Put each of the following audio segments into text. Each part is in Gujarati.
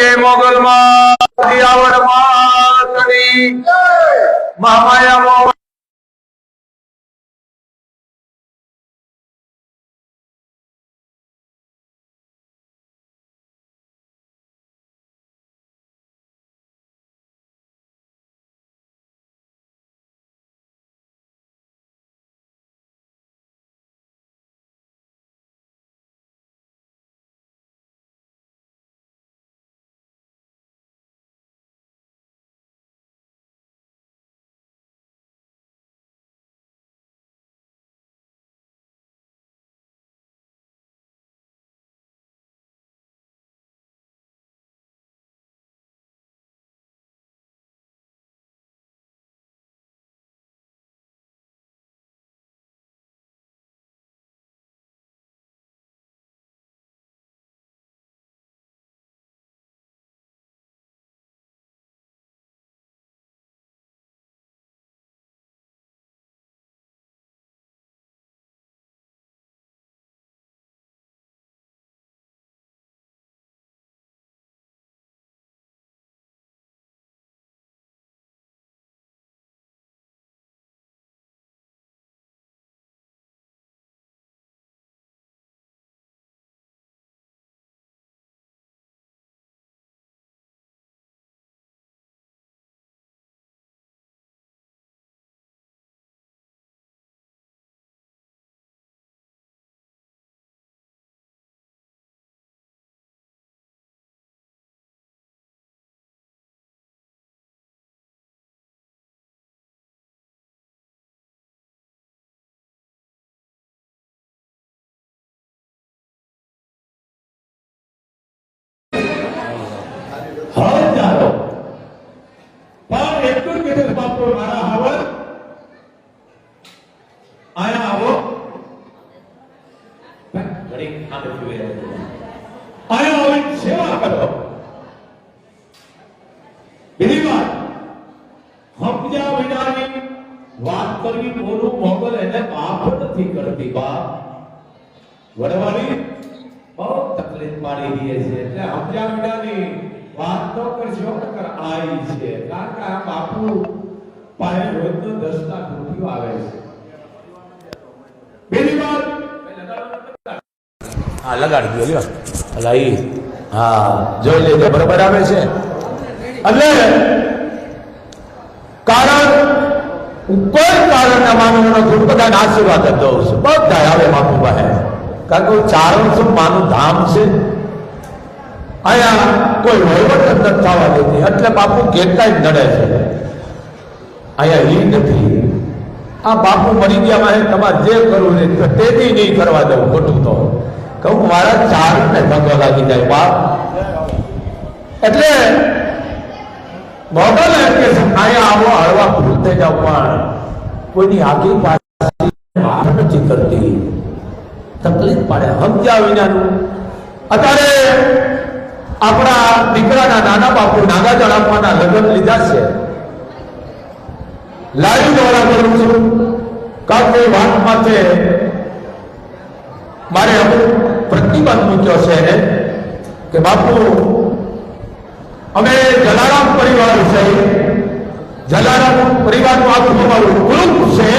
કે મોગલ માં દિયાવર માતની મહામાયા સેવા કરો. બીજી વાત, સમજ્યા વિનાની વાત કરવી બોલું મોગલ એને બાપ નથી કરતી. બાપ વડવાળી બહુ તકલીફ પાડી દે છે, એટલે સમજ્યા વિનાની વાત તો કરશો નકર આઈ છે. કારણ કે આ બાપુ પાસે રોજનો 10 લાખ રૂપિયો આવે છે. બીજી વાત, હા લગાડી દો લ્યો. અલા હા જોઈ લેજો બરોબર આવે છે. એટલે કારણ કોઈ કારણ ના માનવું નથી, બધાને આશીર્વાદ જ દઉં છું. બધા આવે બાપુ પાસે, કારણ કે ચારણ શું માનું ધામ છે. અહીંયા કોઈ વહીવટ જ નથી થવા દેતી, એટલે બાપુ કેટલા જ નડે છે. અહીંયા ઈ નથી. આ બાપુ મરી ગયા માં તમારે જે કરવું ને તેથી નહીં કરવા દઉં. ખોટું તો કહું મારા ચારણ ને ધંધો લાગી જાય બાપ. એટલે મોગલ એમ કે અહીંયા આવો હળવા ભૂલતે જાવ, પણ કોઈની આગી પાછી નથી કરતી, તકલીફ પડે સમજ્યા વિનાનું. અત્યારે આપણા દીકરાના નાના બાપુ નાગા જણાવવાના લગ્ન લીધા છે. લાઈવ દ્વારા કરું છું, કારણ કે વાત માથે મારે અમુક પ્રતિબંધ મૂક્યો છે એને કે બાપુ અમે જલારામ પરિવાર છે, જલારામ પરિવારનું આખું અમારું ગ્રુપ છે.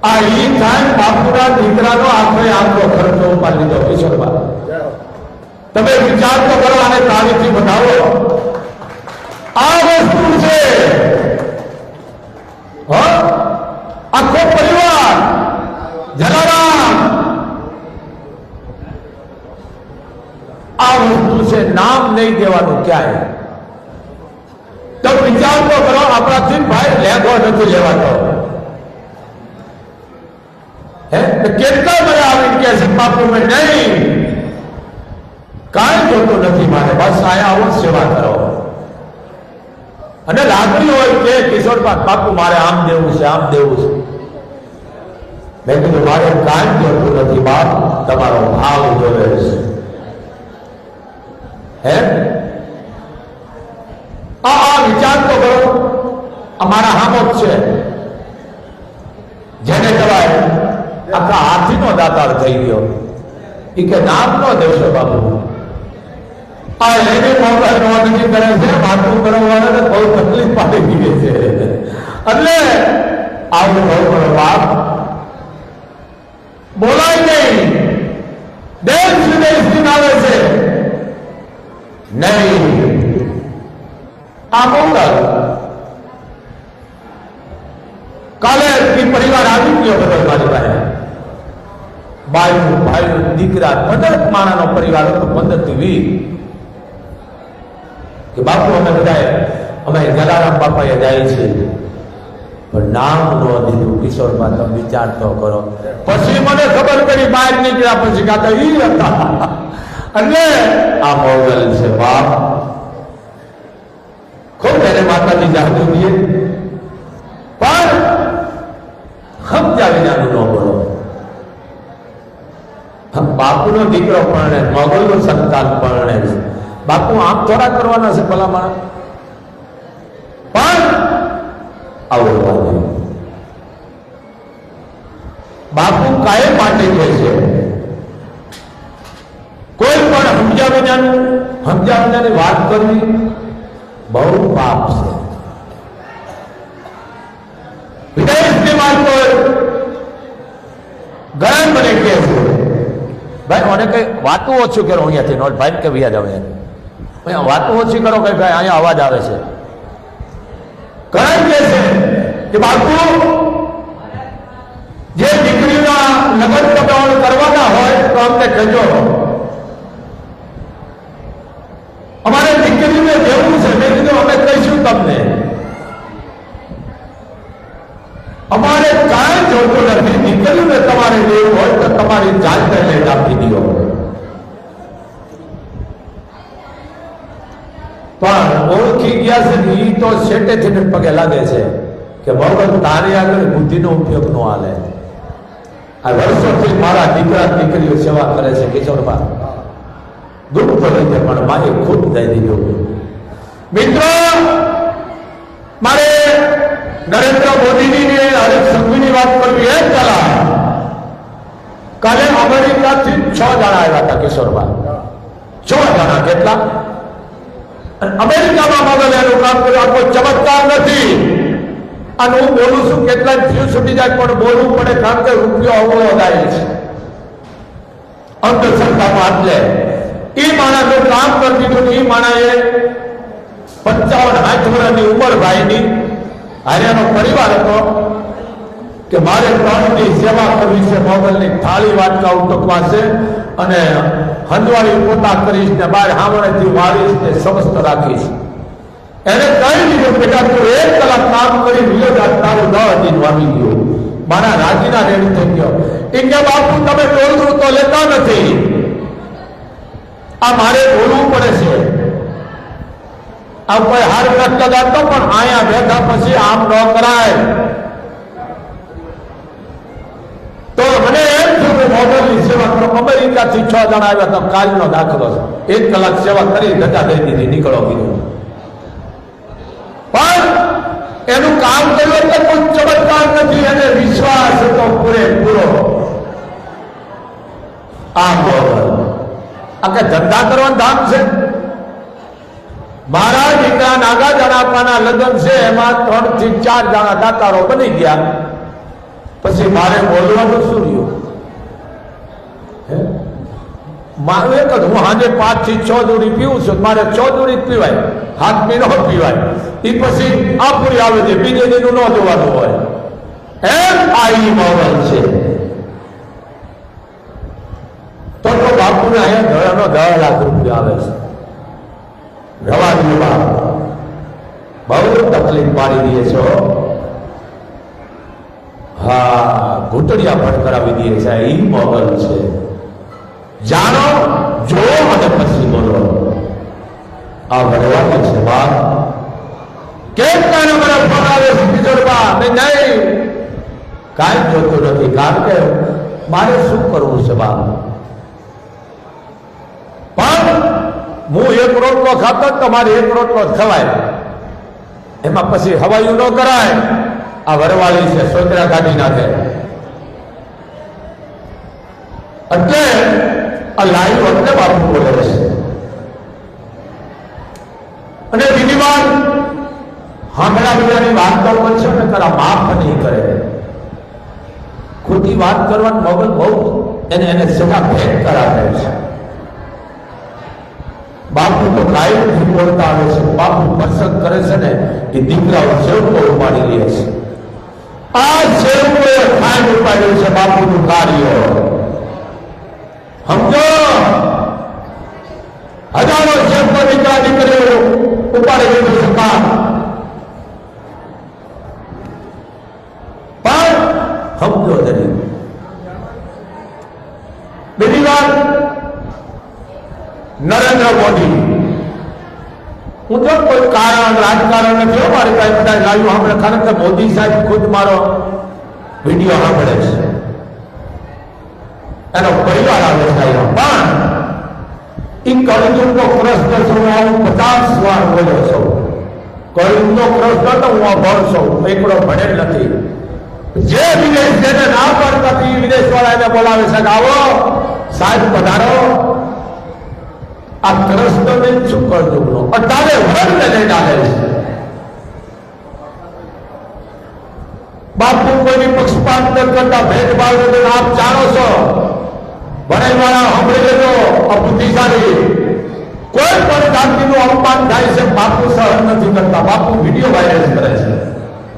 આ ઈ થાય બાપુના દીકરાનો આખો ખર્ચો ઉપાડી લીધો. કિશોરબા તમે વિચાર તો કરો, આને તારીખથી બનાવો. આ વસ્તુ છે આખો પરિવાર જલારામ. આ વસ્તુ છે, નામ નહીં દેવાનું ક્યાંય. તો વિચાર તો કરો, આપણાથી ભાઈ લેખો નથી લેવાતો. હે કેટલા બધા આવીને કે છે બાપુ મેં નહીં, કાંઈ જોતું નથી મારે, બસ આયા આવો સેવા કરો. અને લાગણી હોય કે કિશોરબા બાપુ મારે આમ દેવું છે, આમ દેવું છે. મેં કીધું મારે કાંઈ જોતું નથી બાપ, તમારો ભાવ જોવે છે. હે આ વિચાર તો કરો, અમારા હામો છે જેને કહેવાય આખા હાથીનો દાતાર થઈ ગયો. એ કે નામ નો દેશો બાપુ, આ એને મોબાઈલ નોંધણી કરે છે, વાતું કરવાને બહુ તકલીફ પાડી ગઈ છે. એટલે આવું બહુ બાપ બોલાય નહીં, દેશ વિદેશથી આવે છે નહીં. આ મોબાઈલ કાલે પરિવાર આવી ગયો બધો મારી પાસે, બાયું ભાઈ દીકરા 15 માણાનો પરિવાર હતો, 15 થી 20. કે બાપુ અમે જલારામ બાપાએ જાય છે, પણ નામ ન દીધું. કિશોરમાં તમે વિચાર તો કરો. પછી મને ખબર પડી બહાર નીકળ્યા પછી કાં તો ઈ હતા. એટલે આ મોગલ છે બાપ, ખૂબ એને માતાજી જાદુ દઈએ, પણ સમજ્યા વિનાનું ન બોલો. બાપુનો દીકરો પરણે, મોગલનું સંતાન પરણે. બાપુ આમ થોડા કરવાના છે ભલા માણસ, પણ આવું બાપુ કાયમ માટે કહે છે કોઈ પણ સમજ્યા વિનાની વાત કરવી બહુ પાપ છે. વિદેશની વાત પર ઘણા મને કહે છે ભાઈ મને કઈ વાતું ઓછું કરો અહીંયાથી, નોટ ભાઈ કે વ્યાજ આવે અહીંયા વાતું ઓછી કરો કઈ ભાઈ અહીંયા અવાજ આવે છે. ઘણા કહે છે કે બાપુ જે દીકરીના લગ્ન કપડાં કરવાના હોય તો અમને કહેજો, અમારે દીકરીને દેવું છે. મેં કીધું અમે કહીશું તમને, અમારે કાંઈ જોતું નથી. દીકરીને તમારે દેવું હોય તો તમારી જાતને લઈને આપી દો. પણ ઓળખી ગયા છે ને એ તો શેટેથી પગે લાગે છે કે ભગવાન તારી આગળ બુદ્ધિનો ઉપયોગ ન હાલે. આ વર્ષોથી મારા દીકરા દીકરીઓ સેવા કરે છે કિશોરમાં, ગુપ્ત રીતે પણ મારી ખૂબ દઈ દીધું. મિત્રો, મારે નરેન્દ્ર મોદીની હરેક સંઘવીની વાત કરવી એ કલા. કાલે અમેરિકાથી 6 જણા આવ્યા હતા કિશોરમાં, 6 જણા. કેટલા? અમેરિકામાં મોગલ એનું કામ કર્યું. આ કોઈ ચમત્કાર નથી. અને હું બોલું છું કેટલા જીવ છૂટી જાય પણ બોલવું પડે, કારણ કે રૂપિયો અવળો જાય છે અંધશ્રદ્ધામાં. એટલે એ માણસનું કામ કરી દીધું. એ માણસે 55-60 વર્ષની ઉંમર ભાઈની હાર્યાનો પરિવાર હતો કે મારે 3 ની સેવા કરવી છે, મોગલની થાળી વાટકા ઉટકવા છે અને હંજવાળી પોતા કરીશ ને બહાર હામણેથી વાળીશ ને સમસ્ત રાખીશ. એને કહી દીધું બેટા તું 1 કલાક કામ કરી વિયો, તારું 10 દિન વાવી ગયો. મારા રાજીના રેડી થઈ ગયો. એ કે બાપુ તમે બોલવું તો લેતા નથી, આ મારે બોલવું પડે છે. આ કોઈ હાર નથી લગાડતો, પણ અહીંયા બેઠા પછી આમ ન કરાય. તો મને એમ થયું કે મોગલની સેવા કરો. અમેરિકાથી 6 જણા આવ્યા હતા, કાલનો દાખલો છે. 1 કલાક સેવા કરી રજા દઈ દીધી, નીકળો કીધું. પણ એનું કામ કર્યું એટલે કોઈ ચમત્કાર નથી, એને વિશ્વાસ હતો પૂરેપૂરો. આ મોગલ આ કે ધંધા કરવાનું ધામ છે. મારા દીકરા નાગા જણાપાના લગ્ન છે, એમાં 3 થી 4 જણા દાતારો બની ગયા. પછી મારે બોલવાનું શું રહ્યું? મારું એક જ, હું સાંજે 5 થી 6 જોડી પીવું છું. મારે 6 જોડી જ પીવાય, 7 મી ન પીવાય. એ પછી આ પૂરી આવે છે, બીજે દીનું ન જોવાનું હોય. એમ આ મોગલ છે. તો બાપુને અહીંયા 10 લાખ રૂપિયા આવે છે. રવાડીમાં બહુ તકલીફ પાડી દે છો. હા, ઘૂંટડિયા પણ કરાવી દે છે. એ મોગલ છે. જાણો, જો અને પછી બોલો. આ ભરવાની છે વાત. કેમ કાને મને ફોન આવે છે કિશોરમાં? નહીં, કાંઈ જોતું નથી, કારણ કે મારે શું કરવું છે બાપ. પણ હું 1 રોટલો ખાતો તો મારે 1 રોટલો જ ખવાય, એમાં પછી હવાયું ન કરાય. આ વરવાળી છે, સોતરા કાઢી નાખે. એટલે આ લાઈવ વખતે બાપુ બોલે છે. વાર હાંભળા બીજાની વાત તો કરશે ને તારા માફ નહીં કરે. ખોટી વાત કરવાનું મગજ બહુ એને સજા ભેટ કરાવે છે. બાપુ તો કાયમથી બોલતા આવે છે. બાપુ પસંદ કરે છે ને એ દીકરાઓ સેવકો ઉપાડી લે છે. આ સેવકોએ ખાંડ ઉપાડ્યું છે બાપુનું કાર્ય. સમજો, હજારો સેવકો દીકરા દીકરીઓ ઉપાડી લીધું છે કામ. પણ સમજો દરેક. બીજી વાત, નરેન્દ્ર મોદી, હું તો કોઈ કારણ રાજકારણ નથી મારી પાસે બધા લાવ્યું સાંભળે. કારણ કે મોદી સાહેબ ખુદ મારો વિડીયો સાંભળે છે, એનો પરિવાર આવે છે. પણ એ કળયુગનો પ્રશ્ન છું, હું 50 વાર બોલ્યો છું. કળયુગનો પ્રશ્ન તો હું અભણ છું, એકડો ભણેલ નથી. જે વિદેશ જેને ના પડતી વિદેશ વાળા એને બોલાવે છે કે આવો સાહેબ પધારો. આ કૃષ્ણને શું કળયુગનો 18 વર્ષને લઈને આવે છે. બાપુ કોઈની પક્ષપાત ન કરતા ભેદભાવ નથી. આપ જાણો છો, ભણેવાળા સાંભળી લેજો, બુદ્ધિશાળી કોઈ પણ જાતિનું અપમાન થાય છે બાપુ સહન નથી કરતા. બાપુ વિડીયો વાયરલ કરે છે.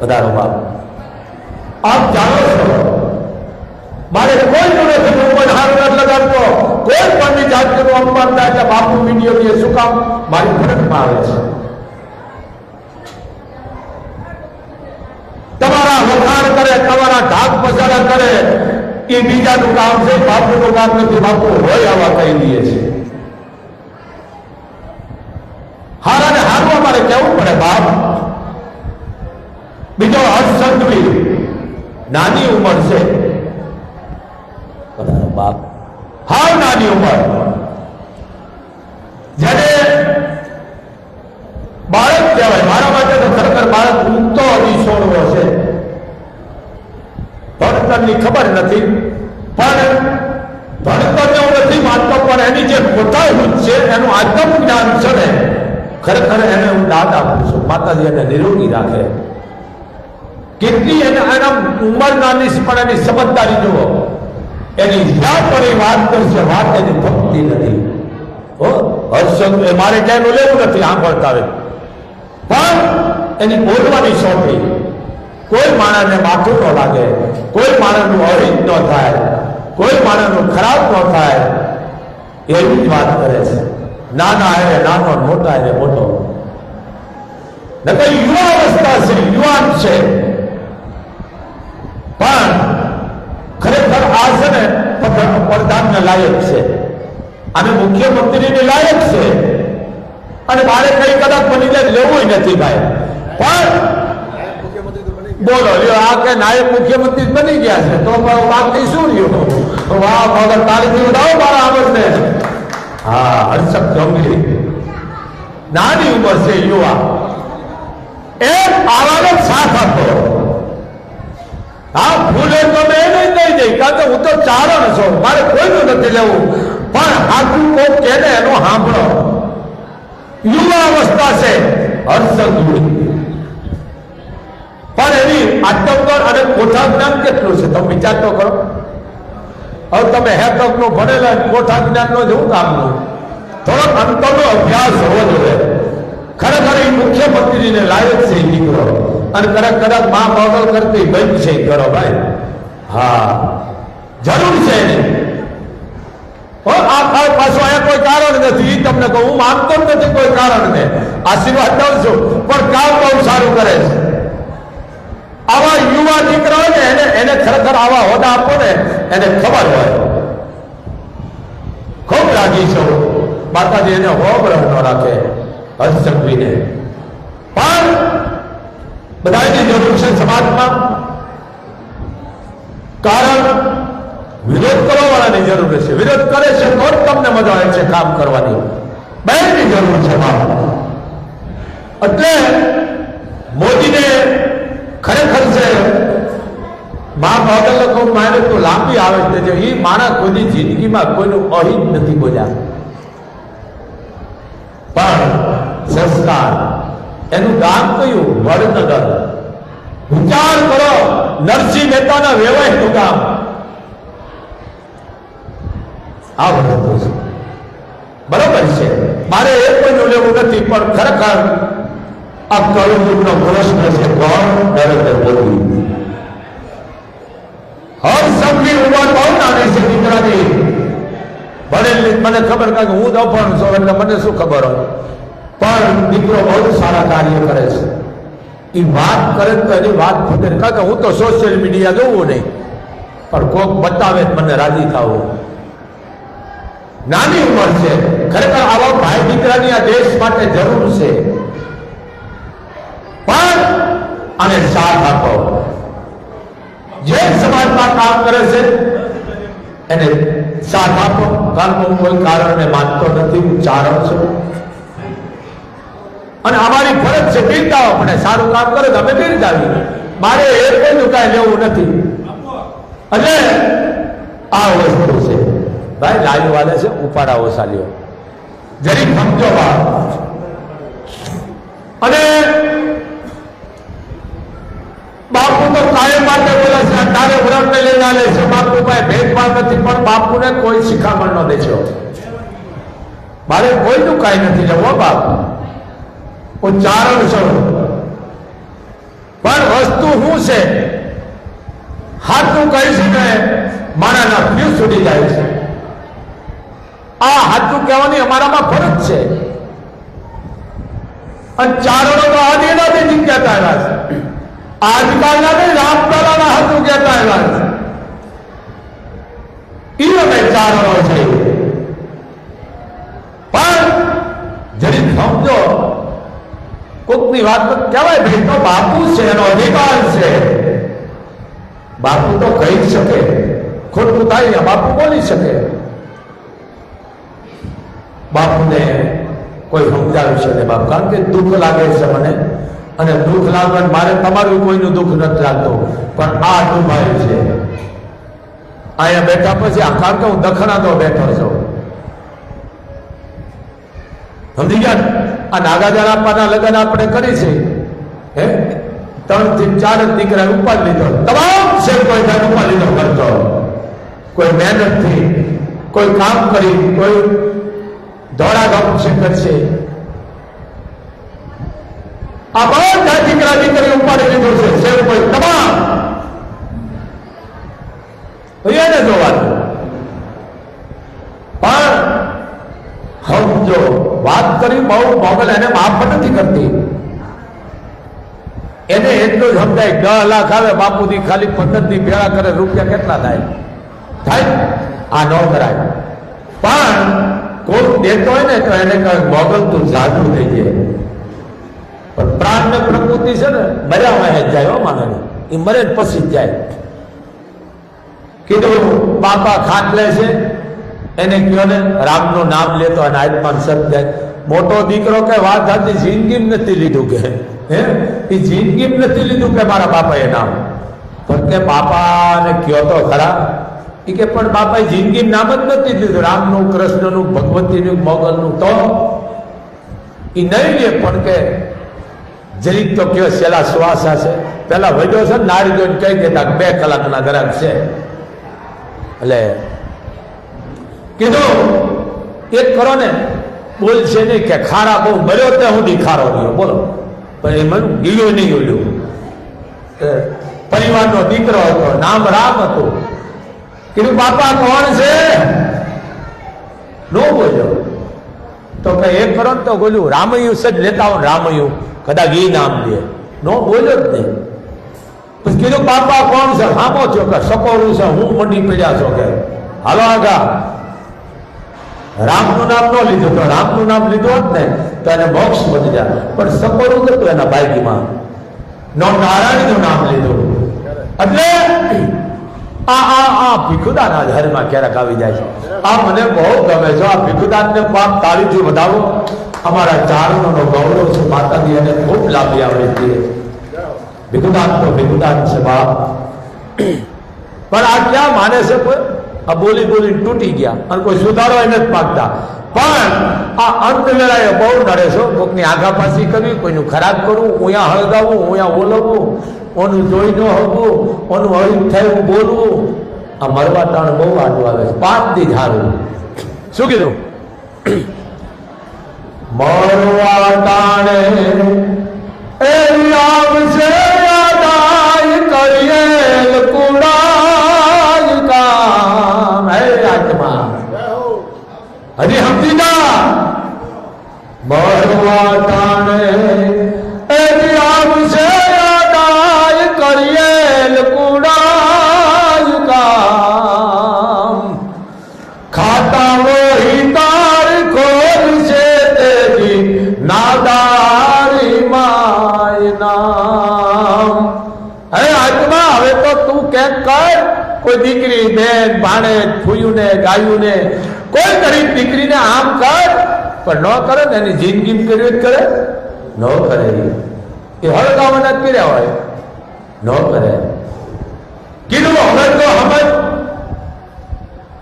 વધારો બાપ આપ જાણો છો, મારે કોઈ નથી, હું કોઈ હાર નથી લગાડતો. કોઈ પણ જાતિનું અપમાન થાય છે બાપુ વિડીયો કે શું કામ મારી ફરજમાં આવે છે. તમારા વખાણ કરે, તમારા ઢાક પસારા કરે એ બીજાનું કામ છે, બાપુનું કામ નથી. બાપુ હોય આવા કહી દઈએ છે. હારાને હારવા મારે કેવું પડે બાપ. બીજો હર્ષચંદ્રી નાની ઉંમર છે બાપ, હાવ નાની ઉંમર. જેને બાળક કહેવાય, મારા માટે તો ખરેખર બાળક ઊંઘતો હજી 16 છે. ભણતરની ખબર નથી, પણ ભણતરને હું નથી માનતો, પણ એની જે પોતાનું છે એનું આત્મ જ્ઞાન છે ને, ખરેખર એને હું દાદ આપું છું. માતાજી એને નિરોગી રાખે. કેટલી એના ઉંમર નાની પણ એની સમજદારી જુઓ. એની જ્યાં પણ એ વાત કરશે, વાત એની ભક્તિ નથી. મારે ક્યાંનું લેવું નથી સાંભળતા આવે, પણ એની બોલવાની શોખી. કોઈ માણસને માથું ન લાગે, કોઈ માણસનું અહિત ન થાય, કોઈ માણસનું ખરાબ ન થાય, એવી જ વાત કરે છે. નાના એને નાનો, મોટા એને મોટો. નકર યુવા અવસ્થા છે, યુવાન છે, પણ ખરેખર આ છે ને પ્રધાનને લાયક છે અને મુખ્યમંત્રીને લાયક છે. અને મારે કઈ કદાચ બની જાય લેવું નથી ભાઈ. પણ બોલો આ કે નાયક મુખ્યમંત્રી બની ગયા છે તો બાકી શું રહ્યું? વાહ મગર તાલીથી ઉડાવો મારા આમદને. હા, હર્ષદ ગંભીર નાની ઉંમર છે, યુવા. એ આવાનો સાથ આપો. હા, ભૂલે તો મેં નહીં દઈ દઈ, કારણ કે હું તો ચારણ છું, મારે કોઈનું નથી લેવું. પણ આખું કોક કે ને એનો સાંભળો. યુવા અવસ્થા છે હર્ષદ, પણ એની આત્મજ્ઞાન અને કોઠા જ્ઞાન કેટલું છે તમે વિચાર તો કરો. હવે તમે હેતક નો ભણેલા કોઠા જ્ઞાન નો જેવું કામનું થોડોક અંતરનો અભ્યાસ હોવો જોઈએ. ખરેખર એ મુખ્યમંત્રીને લાયક છે એ દીકરો. અને કદાચ માં મોગલ કરતી બંધ છે કરો ભાઈ. હા, જરૂર છે એની. આ પાછું અહીંયા કોઈ કારણ નથી, તમને કહું. હું માનતો જ નથી કોઈ કારણ ને, આશીર્વાદ દઉં છું, પણ કામ બહુ સારું કરે છે. આવા યુવા દીકરા હોય ને એને ખરેખર આવા હોદ્દા આપો ને, એને ખબર હોય. ખૂબ રાજી છું, માતાજી એને હોમ ન રાખે હર્ષચંદ્રીને. પણ બધાની જરૂર છે સમાજમાં. કારણ વિરોધ કરવા વાળાની જરૂર છે. વિરોધ કરે છે તો જ તમને મજા આવે છે કામ કરવાની. બેની જરૂર છે બાપ. એટલે મોદીને ખરેખર છે મા બાદલ કહું મારે તો લાંબી આવે છે. એ માણસ કોઈની જિંદગીમાં કોઈનું અહિત નથી બોલ્યા, પણ સંસ્કાર એનું ગામ કયું? વડનગર. વિચાર કરો, નરસિંહ મહેતાના વેવાઈનું ગામ આ વડનગર છે. બરોબર છે, મારે એ કોઈનું લેવું નથી, પણ ખરેખર આ કળયુગનો પ્રશ્ન છે. કોણ? નરેન્દ્ર મોદી. હર સબની ઉંમર બહુ નાની છે દીકરાની. ભણેલી મને ખબર, કારણ કે હું દફણ છું એટલે મને શું ખબર હોય, પણ દીકરો બહુ સારા કાર્ય કરે છે. એ વાત કરે તો એની વાત ફૂટે, કારણ કે હું તો સોશિયલ મીડિયા જોઉં નહીં, પણ કોક બતાવે મને રાજી થવું. નાની ઉંમર છે, ખરેખર આવા ભાઈ દીકરાની આ દેશ માટે જરૂર છે, પણ આને સાથ આપો. જે સમાજમાં કામ કરે છે એને સાથ આપો. કારણ કે હું કોઈ કારણને માનતો નથી, હું ચારણ છું, અને અમારી ફરજ છે બિરદાવો. આપણે સારું કામ કરે તો અમે બિરદાવી. મારે એ કોઈ કાંઈ લેવું નથી. એટલે આ વસ્તુ છે ભાઈ. લાઈવ વાલે છે, ઉપાડાવો સાલીઓ જરીક સમજો વાત. અને બાપુ તો કાયમ માટે બોલે છે, તારે વ્રતને લઈને આલે છે. બાપુ ભાઈ ભેદભાવ નથી, પણ બાપુને કોઈ શિખામણ ન દેશો. મારે કોઈનું કાંઈ નથી જવું બાપ, હું ચારણ છું, પણ વસ્તુ શું છે હાથું કહીશ ને મારાના ફ્યુઝ છૂટી જાય છે. આ હાથું કહેવાની અમારામાં ફરજ છે. અને ચારણો તો આદિનાથી કહેતા આવ્યા છે, આજકાલના નહીં રામતાલાના હાથું કહેતા આવ્યા છે. એ અમે ચારણો છે. પણ જરી સમજો, કોકની વાત તો કહેવાય ભાઈ, તો બાપુ છે, એનો અધિકાર છે. બાપુ તો કહી શકે, ખોટું થાય બાપુ બોલી શકે. બાપુને કોઈ સમજાવી શકે બાપ, કારણ કે દુઃખ લાગે છે મને, અને દુઃખ લાગે મારે તમારું કોઈનું દુઃખ નથી લાગતું, પણ આ ડૂબાય છે. અહીંયા બેઠા પછી આ, કારણ કે હું દખણાતો બેઠો છું, સમજી ગયા. આ નાગાજાર આપવાના લગ્ન આપણે કરી છે, હે 3 થી 4 દીકરા ઉપાડી લીધો. તમામ છે કોઈ ઉપાડી લીધો ખર્ચો, કોઈ મહેનતથી, કોઈ કામ કરી, કોઈ દોડાધામ છે કરશે. આ બધા દીકરા દીકરી ઉપાડી લીધો છે, સેવ કોઈ તમામ એને જોવાનું. પણ સમજો, વાત કરી બહુ મોગલ એને માફ નથી કરતી. એને એટલું જ સમજાય 10 લાખ આવે બાપુજી ખાલી 15 દી ભેળા કરે, રૂપિયા કેટલા થાય? આ ન કરાય. પણ કોઈ દેતો હોય ને તો એને કહે મોગલ તું જાદુ થઈ જાય. પણ પ્રાણ ને પ્રકૃતિ છે ને મર્યા વાહે જાય, હો માને એ મરે પછી જ જાય. કીધું બાપા ખાટ લે છે, એને કયો ને રામનું નામ લેતો અને આત્મા સત જાય. મોટો દીકરો કે વાત હતી, જિંદગી નથી લીધું, કે હે એ જિંદગી નથી લીધું કે મારા બાપાએ નામ. પણ કે બાપાને કયો તો ખરા, એ કે પણ બાપાએ જિંદગી નામ જ નથી લીધું, રામનું, કૃષ્ણનું, ભગવતીનું, મોગલનું. તો એ નહીં લે, પણ કે જરીક તો કયો છેલ્લા શ્વાસ હશે. પેલા વડ્યો છે નારી જોઈને કહી દેતા 2 કલાકના ગ્રાહક છે. એટલે કીધું એક કરો ને, બોલ છે નહીં કે ખારા બહુ મર્યો ત્યાં સુધી ખારો રહ્યો, બોલો. પણ એ મને ગીયો નહીં ઓલ્યું. પરિવારનો દીકરો હતો, નામ રામ હતું. કીધું બાપા કોણ છે? નો બોલ્યો. તો કે એક કરો ને તો બોલ્યું રામયું સજ લેતા હો, રામયું કદાચ એ નામ લે. નો બોલ્યો જ નહીં. પછી કીધું બાપા કોણ છે? હામો છો કે સકોરું છે, હું મંડી પડ્યા છો કે હાલો આગા. રામનું નામ ન લીધું, તો રામનું નામ લીધું હોત ને તો એને મોક્ષ મળી જાય. પણ સકોરું હતું એના બાઈકમાં, નારાયણનું નામ લીધું. એટલે આ ભીખુદાના ઘરમાં ક્યારેક આવી જાય છે. આ મને બહુ ગમે છે. આ ભીખુદાનને બાપ તાળીથી વધાવો. અમારા ચારણોનો ગૌરવ છે. માતાજી એને ખૂબ લાભી આવે છે. ભીખુદાન તો ભીખુદાન છે બાપ. પણ આ ક્યાં માને છે? કોઈ આ બોલી બોલી તૂટી ગયા, અને કોઈ સુધારો નથી માંગતા. પણ આ અંત વેળાએ બહુ નડે છો. કોકની આઘાપાછી કરવી, કોઈનું ખરાબ કરવું, ઓયા હળગાવવું, ઓયા ઓલવવું, ઓનું જોઈ ન હગવું, ઓનું અહિત થયું બોલવું, આ મરવા ટાણ બહુ આડું આવે છે. 5 દી ધારું શું કીધું? મરવા ટાણે એ આવશે યાદાય કરિયેલ કુડાય કામ. હે આત્મા હજી સમજી જા. મરવા ટાણે એ આવશે યાદાય કરિયેલ કુડાય કામ. ખાતા વહી તાર ખોલશે તેજી નાદારી માય નામ. હે આત્મા હવે તો તું કેક કર. કોઈ દીકરી બેન ભાણે ફૂયું ને ગાયું ને કોઈ ગરીબ દીકરીને આમ કર. પણ ન કરે ને એની જિંદગી કર્યું જ કરે ન કરે. એ હળગાવાના જ કર્યા હોય ન કરે. કીધું હવે તો સમજ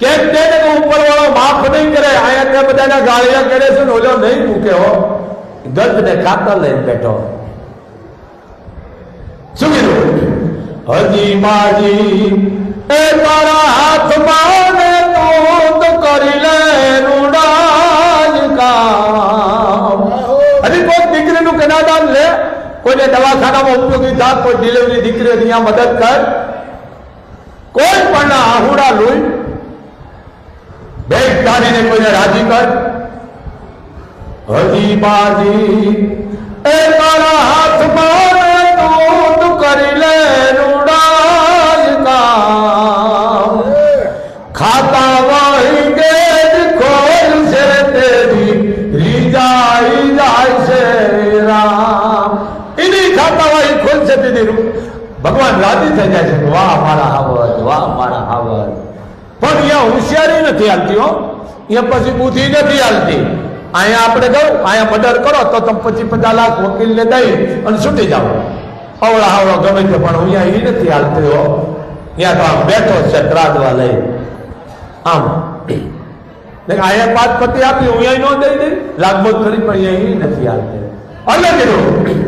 કેમ તેને ઉપર વાળો માફ નહીં કરે. અહીંયા ત્યાં બધાના ગાળિયા કરે છે ને ઓલો નહીં મૂકે હો. ગંધ ને કાતર લઈને બેઠો. શું કીધું? હજી માજી એ તારા હાથમાં ને તું કરી લે રૂડાય કામ. હજી કોઈ દીકરીનું કનાદાન લે, કોઈને દવાખાનામાં ઉપયોગી થા, કોઈ ડિલિવરી દીકરીઓ ત્યાં મદદ કર. કોઈ પણ આહુડા લોહી બેગ કાઢીને કોઈને રાજી કર. હજી બાજી એ તારા હાથમાં તું કરી લે રૂડાય કામ. ખાતા વહી ગેજ ખોલ છે તેરી રીજાઈ જાય છે રામ. એની ખાતા વહી ખોલ છે તેરી ભગવાન રાજી થઈ જાય છે. વાહ મારા હાવર, વાહ મારા હાવર. પણ અહીંયા હોશિયારી નથી હાલતી હો. અહીંયા પછી બુદ્ધિ નથી હાલતી. અહીંયા આપણે કહું અહીંયા મર્ડર કરો તો તમે 25-50 લાખ વકીલને દઈ અને છૂટી જાઓ. અવળા હાવળો ગમે તે. પણ અહીંયા એ નથી હાલતી હો. અહીંયા તો આમ બેઠો છે ત્રાદવા લઈ આમ. અહીંયા 5 પતિ આપી અહીંયા ન દઈ દે લાગબોધ કરી. પણ અહીંયા એ નથી હાલતી. અલગ કીધું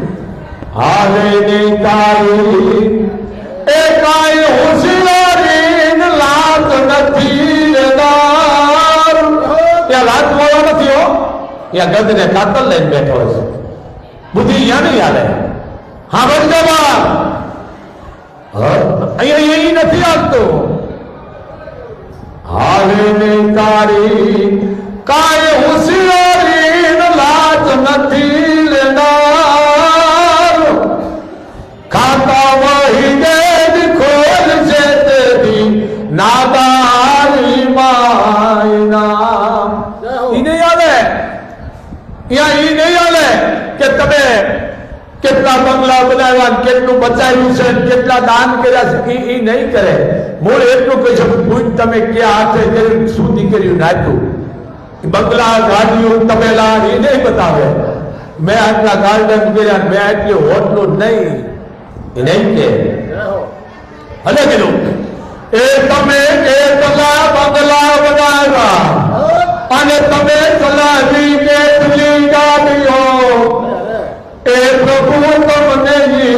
હાલે ની તારી એ કાંઈ હોશિયારી લાત નથી લેનાર. ત્યાં લાત વાળો નથી હો. ત્યાં ગંધ ને કાતર લઈને બેઠો છે. બુદ્ધિ અહીંયા નહીં હાલે. હા બરાબર. અહીંયા નથી આવતું. હાલે ની તારી કાંઈ હોશિયારી લાત નથી લેનાર. ખાતા વહી ગેજ ખોલ છે તેરી નાદારી માય નામ. ઈ નહીં આવે. અહીંયા ઈ નહીં આવે કે તમે કેટલા બંગલા બનાવ્યા, કેટલું બચાવ્યું છે, કેટલા દાન કર્યા છે. એ નહીં કરે. મૂળ એટલું કહી શકું પૂછ તમે ક્યાં હાથે કર્યું, શું દીકરીઓ નાખ્યું. બંગલા ગાડીઓ તબેલા એ નહીં બતાવે. મેં આટલા ગાર્ડન કર્યા, મેં આટલી હોટલું નહીં. એ નહીં કે હલે કીધું એ તમે કેટલા બંગલા બનાવ્યા અને તમે ચલાવી કેટલી ગાડીઓ. એ પ્રભુ તમને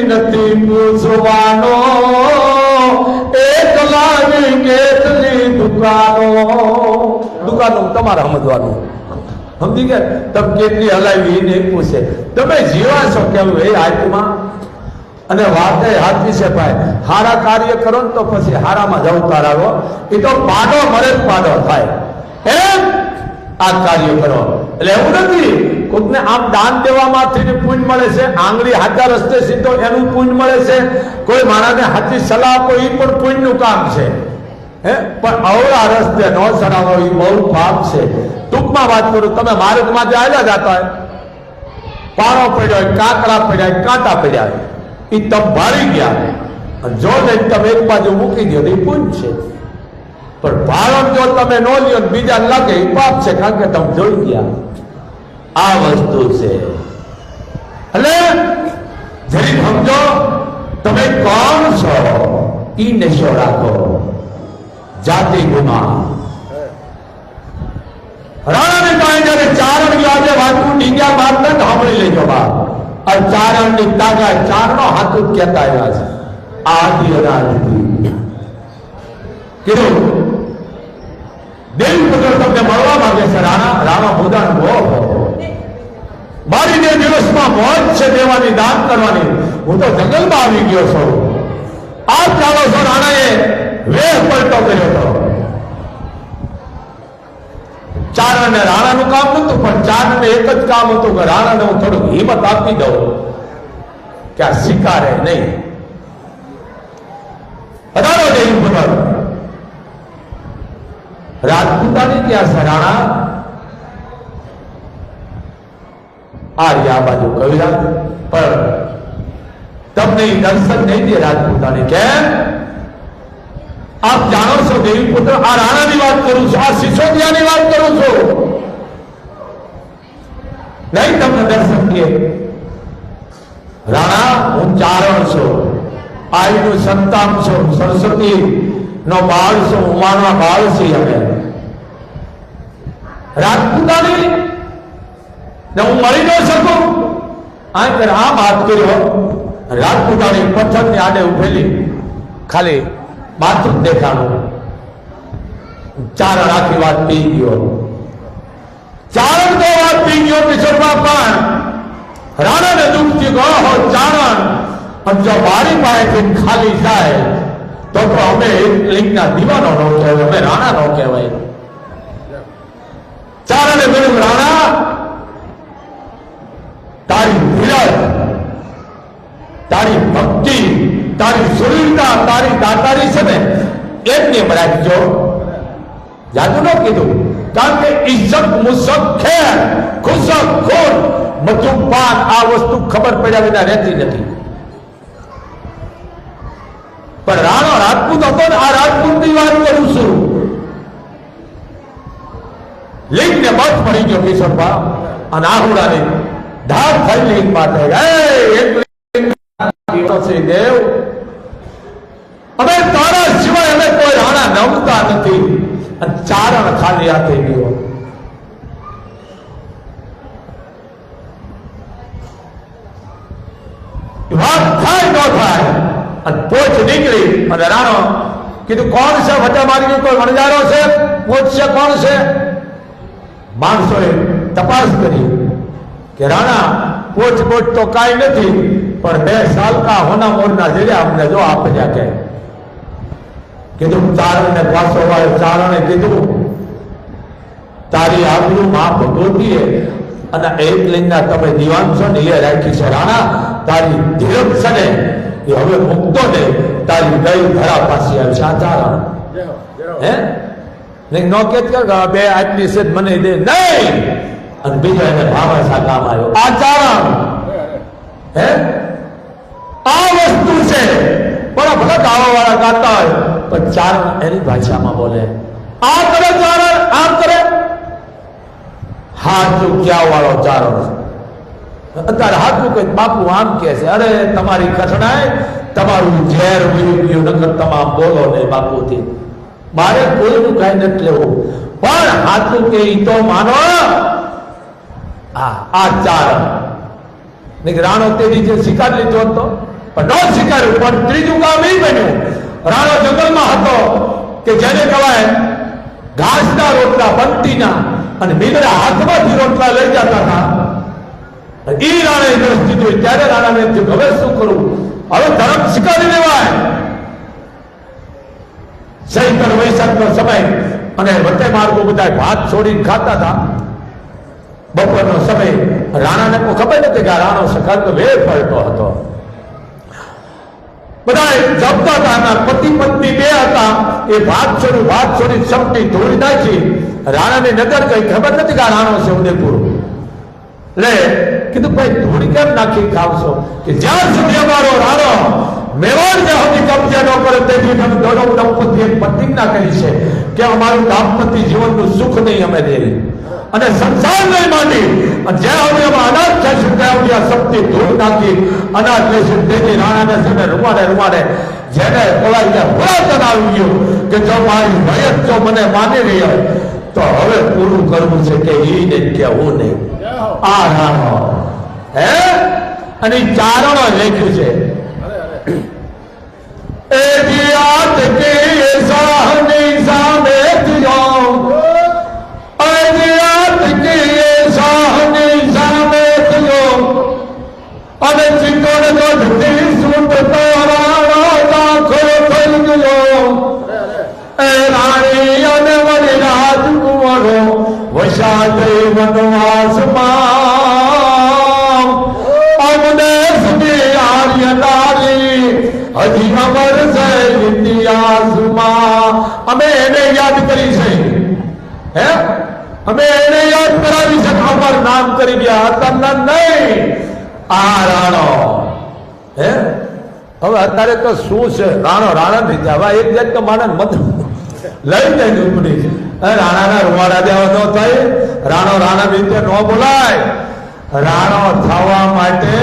નથી પૂછવાનો. એ ચલાવી કેટલી દુકાનો. દુકાનો તમારે સમજવાનું. સમજી ગયા? તમે કેટલી હલાવી એ નહીં પૂછે. તમે જીવા છો કેવું એ આત્મા. અને વાત હાથી છે ભાઈ. હારા કાર્ય કરો ને તો પછી હારામાં જ અવતાર આવો. એ તો પાડો મરે જ પાડો થાય એમ આ કાર્ય કરો. એટલે એવું નથી કોઈને આમ દાન દેવામાંથી પુણ્ય મળે છે. આંગળી હાથા રસ્તે સીધો એનું પુણ્ય મળે છે. કોઈ માણસને હાથી સલાહ આપો એ પણ પુણ્યનું કામ છે. હે પણ અવળા રસ્તે ન ચડાવો એ બહુ પાપ છે. ટૂંકમાં વાત કરું, તમે માર્ગમાં જે આવ્યા જતા હોય, પારો પડ્યો હોય, કાંકરા પડ્યા હોય, કાંટા પડ્યા હોય, એ તમે ભારી ગયા જો નહીં તમે એક બાજુ મૂકી દો એ પુણ્ય છે. પણ ભારણ જો તમે ન લ્યો બીજા લાગે એ પાપ છે. કારણ કે તમે જોઈ ગયા. આ વસ્તુ છે. એટલે જરી સમજો તમે કોણ છો. ઈ નશો રાખો. જાતિ ગુમા રાણા પાસે જયારે ચારણ આજે વાંચું ડીંગ્યા મારતા સાંભળી લેજો બા આ ચારણ ની તાકાત ચારણો હાથ કહેતા આવ્યા છે આદિ અનાદિ કીધું દેવપુત્ર તમને મળવા માંગે છે રાણા મુદાન બહુ મારી બે દિવસમાં મોજ છે દેવાની દાન કરવાની હું તો જંગલમાં આવી ગયો છું આપ ચાલો છો રાણાએ વેહ પલટો કર્યો હતો ચારણ ને રાણાનું કામ નતું પણ ચારણ ને એક જ કામ હતું કે રાણાને હું થોડુંક હિંમત આપી દઉં કે આ સ્વીકારે નહીં અધારો દેવી પુત્ર રાજપૂતાની ત્યાં સરાણા આ બાજુ કવિરાજ પણ તમને દર્શન નહીં દે રાજપૂતાની કેમ આપ જાણો છો દેવી પુત્ર આ રાણાની વાત કરું છું આ સિસોદિયાની વાત કરું છું નહીં તમને દર્શન દે રાણા હું ચારણ છું આઈનું સંતાન છું સરસ્વતી નો બાળ છું ઉમાનો બાળ છીએ અમે રાજપૂતાની ને હું મળી ન શકું આ વાત કર્યો રાજપૂતાની પથ્થરની આડે ઉભેલી ખાલી માથું દેખાણું ચારણ આખી વાત પી ગયો ચારણ તો વાત પી ગયો કિશોરમાં પણ રાણાને દુઃખ થયું હો ચારણ જો મારી પાસેથી ખાલી જાય તો અમે લિંગના દીવાનો નો કહેવાય અમે રાણા નો કહેવાય ચારણે બોલ્યું રાણા તારી ધીરજ તારી ભક્તિ તારી સુરીરતા તારી દાતારી છે ને એમને રાખજો જાદુ ન કીધું કારણ કે ઇજ્જત મુસક ખેર ખુશક ખૂન મધુપાન આ વસ્તુ ખબર પડ્યા વિના રહેતી નથી પણ રાણો રાજપૂત હતો ને આ રાજપૂત ની વાત કરું છું લિંગ ને મત પડી ગયો કિશોરબા અને આહુડાની ધાર થઈ લિંગ માટે દેવ અમે તારા સિવાય અમે કોઈ રાણા નમતા નથી અને ચારણ ખાલી હાથે ગયો વાત થાય ન થાય અને પોચ નીકળી અને રાણો કીધું કોણ છે વટા મારી કોઈ વણજારો છે પોચ છે કોણ છે માણસોએ તપાસ કરી કે રાણા પોચ પોચ તો કાંઈ નથી પણ 2 સાલ કા હોના મોરના જેડે અમને જો આપ્યા કે કીધું ચારણને પાછો વાળે ચારણે કીધું તારી આબરૂ માં ભગવતીએ અને એક લિંગના તમે દીવાન છો ને એ રાખી છે રાણા તારી ધીરજ છે ને એ હવે મુક્તો ને તારી ગઈ ધરા પાસે આવી છે આ ચારણ હે નહીં નો કે બે આટલી છે મને દે નહીં અને બીજો એને ભાવસા કામ આવ્યો આ ચારણ હે આ વસ્તુ છે પણ ભલે ગાવા વાળા ગાતા હોય પણ ચારણ એની ભાષામાં બોલે આ કરે ચારણ આમ કરે હાથ ચૂક્યા વાળો ચારણ અત્યારે હાથ ચૂકે બાપુ આમ કે છે અરે તમારી કઠણાઈ તમારું ઝેર ગયું નકર તમામ બોલો ને બાપુથી મારે કોઈનું કઈ નથી લેવું પણ હાથ ચૂકે ઈ તો માનો આ ચારણ રાણો તેની જે શિકાર લીધો હતો પણ ન શીખાયું પણ ત્રીજું કામ એ બન્યું રાણો જંગલમાં હતો કે જેને કહેવાય ઘાસના રોટલા બંટીના અને મીંદડા હાથમાંથી રોટલા લઈ જતા હતા એ રાણાએ દ્રષ્ટિ જોઈ ત્યારે રાણાને થયું હવે શું કરું હવે ધર્મ શીખાવી લેવાય ચૈત્ર વૈશાખનો સમય અને વચ્ચે માર્ગો બધા ભાત છોડીને ખાતા હતા બપોરનો સમય રાણાને કોઈ ખબર નથી કે આ રાણો સખાતો વેર પડતો હતો બધા જમતા હતા પતિ પત્ની બે હતા એ ભાત છોડી ચપટી ધોળી નાખી રાણાની નજર કઈ ખબર નથી કે આ રાણો છે ઉદયપુર લે કીધું ભાઈ ધોળી કેમ નાખી ખાવશો કે જ્યાં સુધી અમારો રાણો મેવાડ જ્યાં સુધી કબજે ન કરે તેથી તમે દોડો દંપતિ એક પ્રતિજ્ઞા કરી છે કે અમારું દાંપત્ય જીવનનું સુખ નહીં અમે દે અને સંસાર નહીં માંડી જ્યાં હવે અમે અનાજ થઈશું ત્યાં સુધી આ શક્તિ ધૂળ નાખી અનાજ લઈશું તેથી રાણાને છે ને રૂમાડે જેને બોલાવીને પુરાતન આવી ગયું કે જો મારી ભયત જો મને માની રહી હોય તો હવે પૂરું કરવું છે કે ઈને કેવું નહીં. આ રાણો હે અને ચારણો લખ્યું છે એ જીયાત કે સાહની સામે થયો એ જીયાત કે સાહની સામે થયો અને ચિત્તોડ ગઢથી સૂટ તો રાણો દાખલ થઈ ગયો એ રાણી અને વળી રાજકુંવરો વશા થઈ વનવાસમાં અમને સુધી આર્ય નારી હજી અમર છે ઇતિહાસમાં. અમે એને યાદ કરી છે હે અમે એને યાદ કરાવી છે અમર નામ કરી ગયા હતા નહીં. આ રાણો હે હવે અત્યારે તો શું છે રાણો રાણા થઈ ગયા. હવે એક જાત તો માણસ મત લઈ જાય ઉપડી છે. રાણાના રૂવાડા દેવા ન થાય. રાણો રાણા રીતે ન બોલાય. રાણો થવા માટે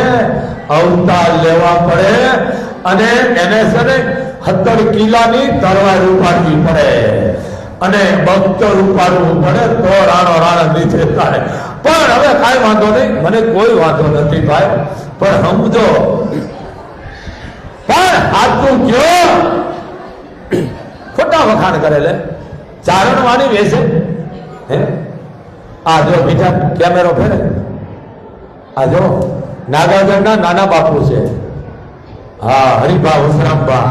અવતાર લેવા પડે અને એને છે ને 17 કિલ્લાની તલવાર ઉપાડવી પડે અને 72 ઉપાડવું પડે તો રાણો રાણા નીચે થાય. પણ હવે કાંઈ વાંધો નહીં, મને કોઈ વાંધો નથી ભાઈ, પણ સમજો પણ હાથું કયો ખોટા વખાણ કરે લે ચારણ વાણી વેસે હે. આ જો બીજા કેમેરો ફેરે આ જો નાગાગઢના નાના બાપુ છે. હા હરિભા વસરામભા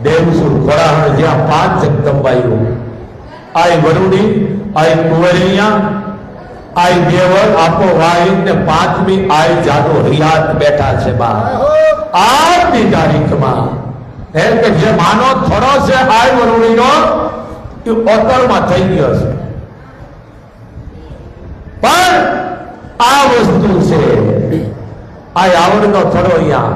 દેવસુર ખોરાહણ જ્યાં 5 જગદંબાઈઓ આઈ વરુડી આઈ કુંવરિયા આઈ દેવળ આપો વાઈ ને 5મી આઈ જાદો રિયાત બેઠા છે બા આજની તારીખમાં. એમ કે જે માનો થોડો છે આઈ વરુડીનો એ ઓતરમાં થઈ ગયો છે. પણ આ વસ્તુ છે આ આવડનો થોડો અહીંયા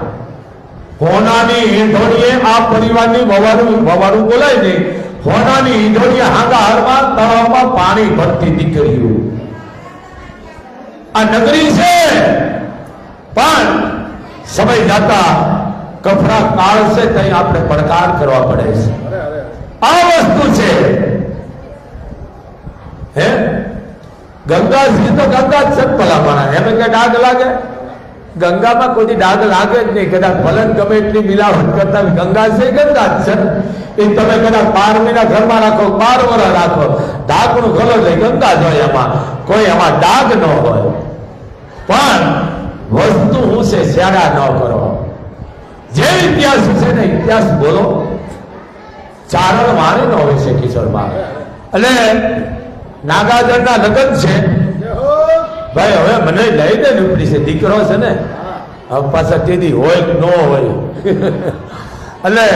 હોનાની ઈંધોડીએ આ પરિવારની વવારું બોલાય નહીં. હોનાની ઈંધોડીએ હાંગા હારમાં તળાવમાં પાણી ભરતી દીકરીઓ આ નગરી છે. પણ સમય જતા કફરા કાળ છે ત્યાં આપણે પડકાર કરવા પડે છે. આ વસ્તુ છે હે. ગંગાજી તો ગંગા જ છે ભલામણા એમ કે ડાઘ લાગે. ગંગામાં કોઈ ડાઘ લાગે જ નહીં. કદાચ ભલન ગમે એટલી મિલાવટ કરતા ગંગા છે ગંગા જ છે. એ તમે કદાચ 12 મહિના ઘરમાં રાખો 12 વર્ષ રાખો ડાઘનું ખલો છે ગંગા જ હોય. એમાં કોઈ એમાં ડાઘ ન હોય. પણ વસ્તુ હું છે શ્યારા ન કરો. જે ઇતિહાસ છે ને ઇતિહાસ બોલો. ચારણ વાણી નો હોય છે કિશોરમાં. એટલે નાગાજરના લગ્ન છે ભાઈ. હવે મને લઈ દે ઉપડી છે દીકરો છે ને હવે પાછા તેદી હોય કે ન હોય. એટલે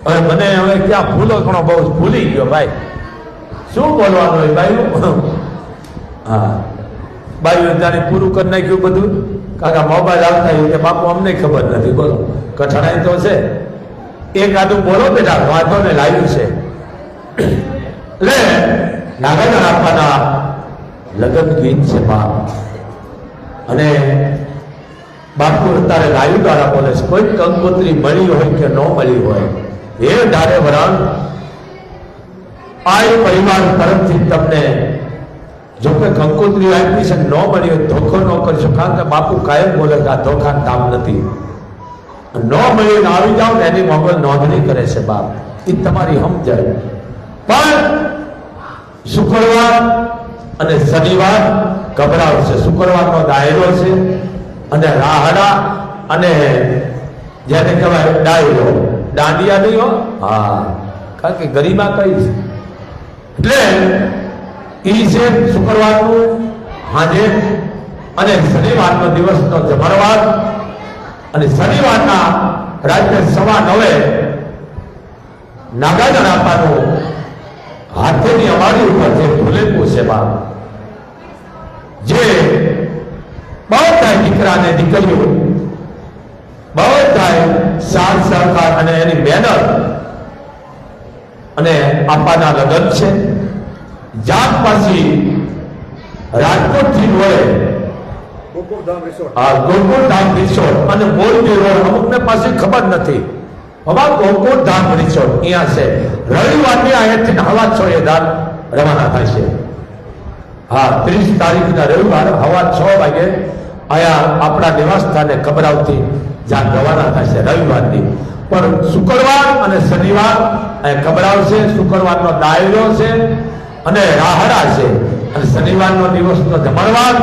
હવે મને હવે ક્યાં ભૂલો ઘણો બહુ ભૂલી ગયો ભાઈ. શું બોલવાનું હોય ભાઈ? હા બાઈ જાણે પૂરું કરી નાખ્યું બધું. કાકા મોબાઈલ આવતા હોય કે બાપુ અમને ખબર નથી. બોલો કઠણાઈ તો છે. એક આદું બોલો બેટા વાંધો ને લાવ્યું છે. એટલે નાગાજન આપવાના લગ્ન ગીત છે બાપ. અને બાપુ અત્યારે લાયુ દ્વારા બોલે છે કોઈ કંકોત્રી મળી હોય કે ન મળી હોય એ ધારે વરાણ આ પરિવાર તરફથી તમને જો કે કંકોત્રી આપી છે ન મળી હોય ધોખો ન કરશો. કારણ કે બાપુ કાયમ બોલે કે આ ધોખાનું કામ નથી. ન મળી આવી જાવ ને એની મોગલ નોંધણી કરે છે બાપ. એ તમારી સમજણ. પણ શુક્રવાર અને શનિવાર ગભરાવશે. શુક્રવારનો દાયરો છે અને રાહડા અને જેને કહેવાય ડાયરો દાંડિયા નહીં હો. હા કારણ કે ગરિમા કઈ છે એટલે ઈ છે શુક્રવારનું હાજે અને શનિવારનો દિવસનો જમણવાર અને શનિવારના રાત્રે 9:15 નાગાજન આપવાનું હાથેની અમારી ઉપર જે ભૂલેલું છે બાપ. જે બધા દીકરાને દીકરીઓ બધા સાથ સહકાર અને એની મહેનત અને આપવાના લગ્ન છે. જાત પાછી રાજકોટ થી વળે ગોકુળધામ રિસોર્ટ અને મોરબી રોડ અમુકને પાસે ખબર નથી. હવે ગોકુળધામ રિસોર્ટ અહીંયા છે રવિવારની અહીંયાથી હવા 6 દાન રવાના થશે. હા, 30 તારીખના રવિવાર હવા 6 વાગે અહીંયા આપણા નિવાસ સ્થાને કબરાવથી જ્યાં રવાના થશે રવિવારની. પણ શુક્રવાર અને શનિવાર અહીં કબરાવશે. શુક્રવારનો ડાયરો છે અને રાહડા છે, અને શનિવારનો દિવસનો જમણવાર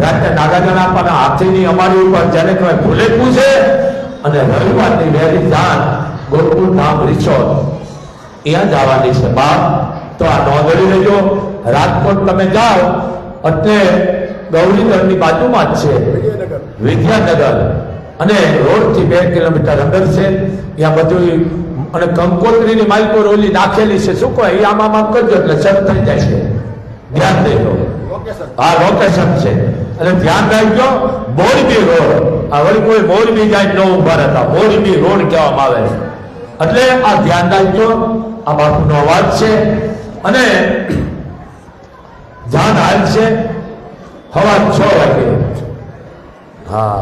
રાત્રે નાગાજણા પણ હાથીની અમારી ઉપર જેને કહેવાય ભૂલેકું છે. અને રવિવારની વહેલી જાણ ગોકુળ ધામ રિસોર્ટ અહીંયા જવાની છે બાપ. તો આ નોંધણી લેજો. રાજકોટ તમે જાઓ એટલે ગૌરીનગરની બાજુમાં જ છે વિદ્યાનગર, અને રોડથી 2 કિલોમીટર અંદર છે. ત્યાં બધું અને કંકોત્રીની માલિકો રોલી નાખેલી છે. શું કહે આમાં કરજો એટલે શરૂ થઈ જાય છે. ધ્યાન દેજો. આ લોકેશન છે અને ધ્યાન રાખજો. મોરબી રોડ, આ વળી કોઈ મોરબી જાય ન ઉભા રહેતા, મોરબી રોડ કહેવામાં આવે છે. એટલે આ ધ્યાન રાખજો. આ બાપુનો અવાજ છે અને જાન હાલ છે સવાર 6 વાગે. હા,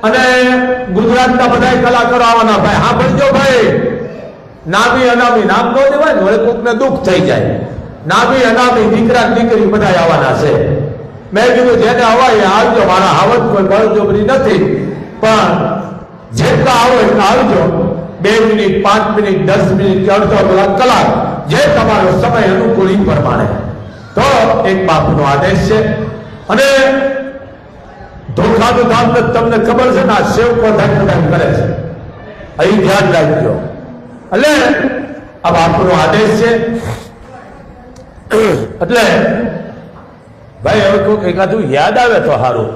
અને ગુજરાતના બધા કલાકારો આવવાના. ભાઈ હા ભણજો ભાઈ, નામી અનામી નામ ન દેવાય ને, વળે કોકને દુઃખ થઈ જાય. નામી અનામી દીકરા દીકરી બધા આવવાના છે. મેં કીધું જેને અવાય આવજો, મારા આવત કોઈ બળજબરી નથી, પણ જેટલા આવો એટલા આવજો. 2 મિનિટ 5 મિનિટ 10 મિનિટ કે અડધો કલાક જે તમારો સમય અનુકૂળ એ પ્રમાણે. તો એક બાપુનો આદેશ છે. અને ધોખાનું ધામ તમને ખબર છે ને, આ સેવકો ધન કરે છે, અહીં ધ્યાન રાખજો. એટલે આ બાપુનો આદેશ છે. એટલે ભાઈ હવે કોઈક એકાદું યાદ આવે તો સારું.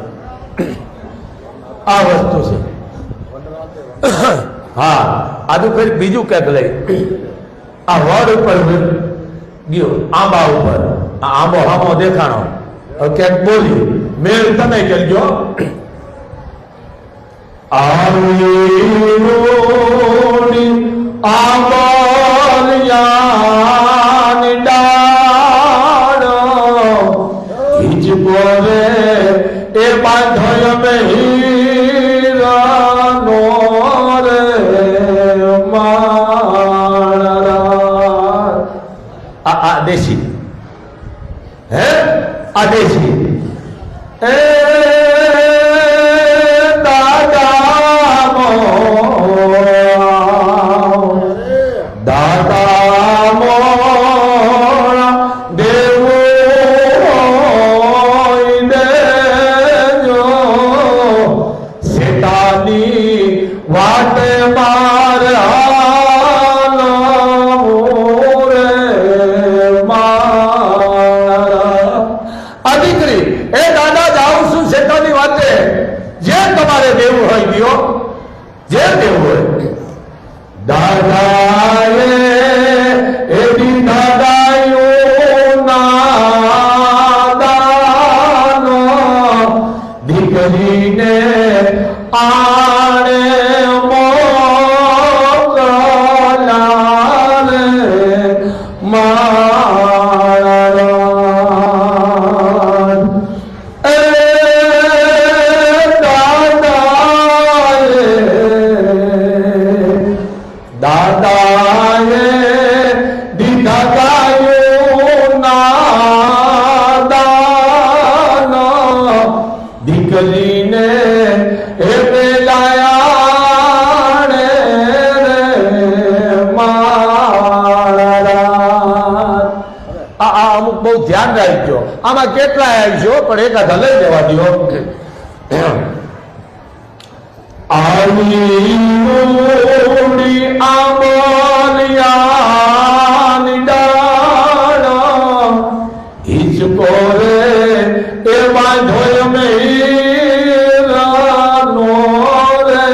આ વસ્તુ છે. હા, આજુ ફરી બીજું ક્યાંક લઈ આ વડ ઉપર ગયો, આંબા ઉપર. આ આંબો હામો દેખાણો. હવે ક્યાંક બોલી મેળ તમે કરજો. આંબલિયાની ડાળ હિજકો રે એ બાંધો મેં હીરાનો રે માળા. આ દેશી હે, આ દેશી. એ દાદા મોરા દેવું દેજો સેતાની વાટે માર તમારે દેવું હોય દિયો, જે દેવું હોય. દાદાએ એવી દાદાયું નાદાનો દીકરીને આણે મોકલાલે દીકરીને એ પેલાયાણે માળા. આ અમુક બહુ ધ્યાન રાખજો. આમાં કેટલા આવજો પણ એકાદ લઈ જવા દો. આંબલિયાની ડાળ હિચકો રે એ બાંધો મેરાનો રે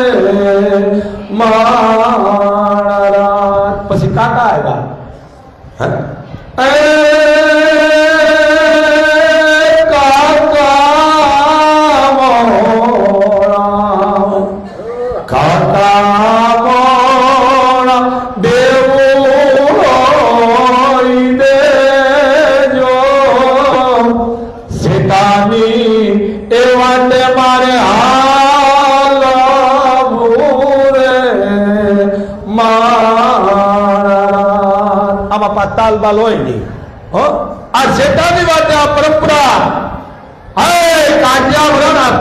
માળા. પછી કાકા આવ્યા. એવા બાલ બાલ હોય નહીં. હો આ જેટાની વાત, આ પરંપરા, હે કાઠિયાવાડ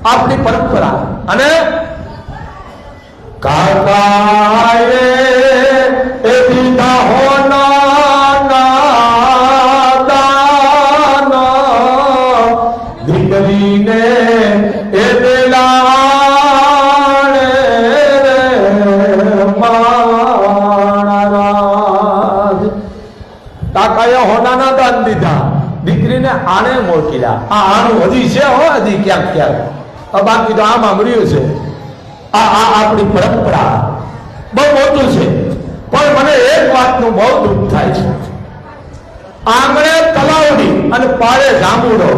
આપણી પરંપરા. અને કાકાએ એ દીધા હોના દાન દીકરીને એ દેલાણે માણારાજ. કાકાએ હોનાના દાન દીધા, દીકરીને આણે મોકલ્યા. આ આણું હજી છે હો, હજી ક્યાંક ક્યાંક, બાકી તો આમ મળ્યું છે. આ આપણી પરંપરા બહુ મોટું છે. પણ મને એક વાતનું બહુ દુઃખ થાય છે. આંગણે તલાવડી અને પાળે જાંબુડો,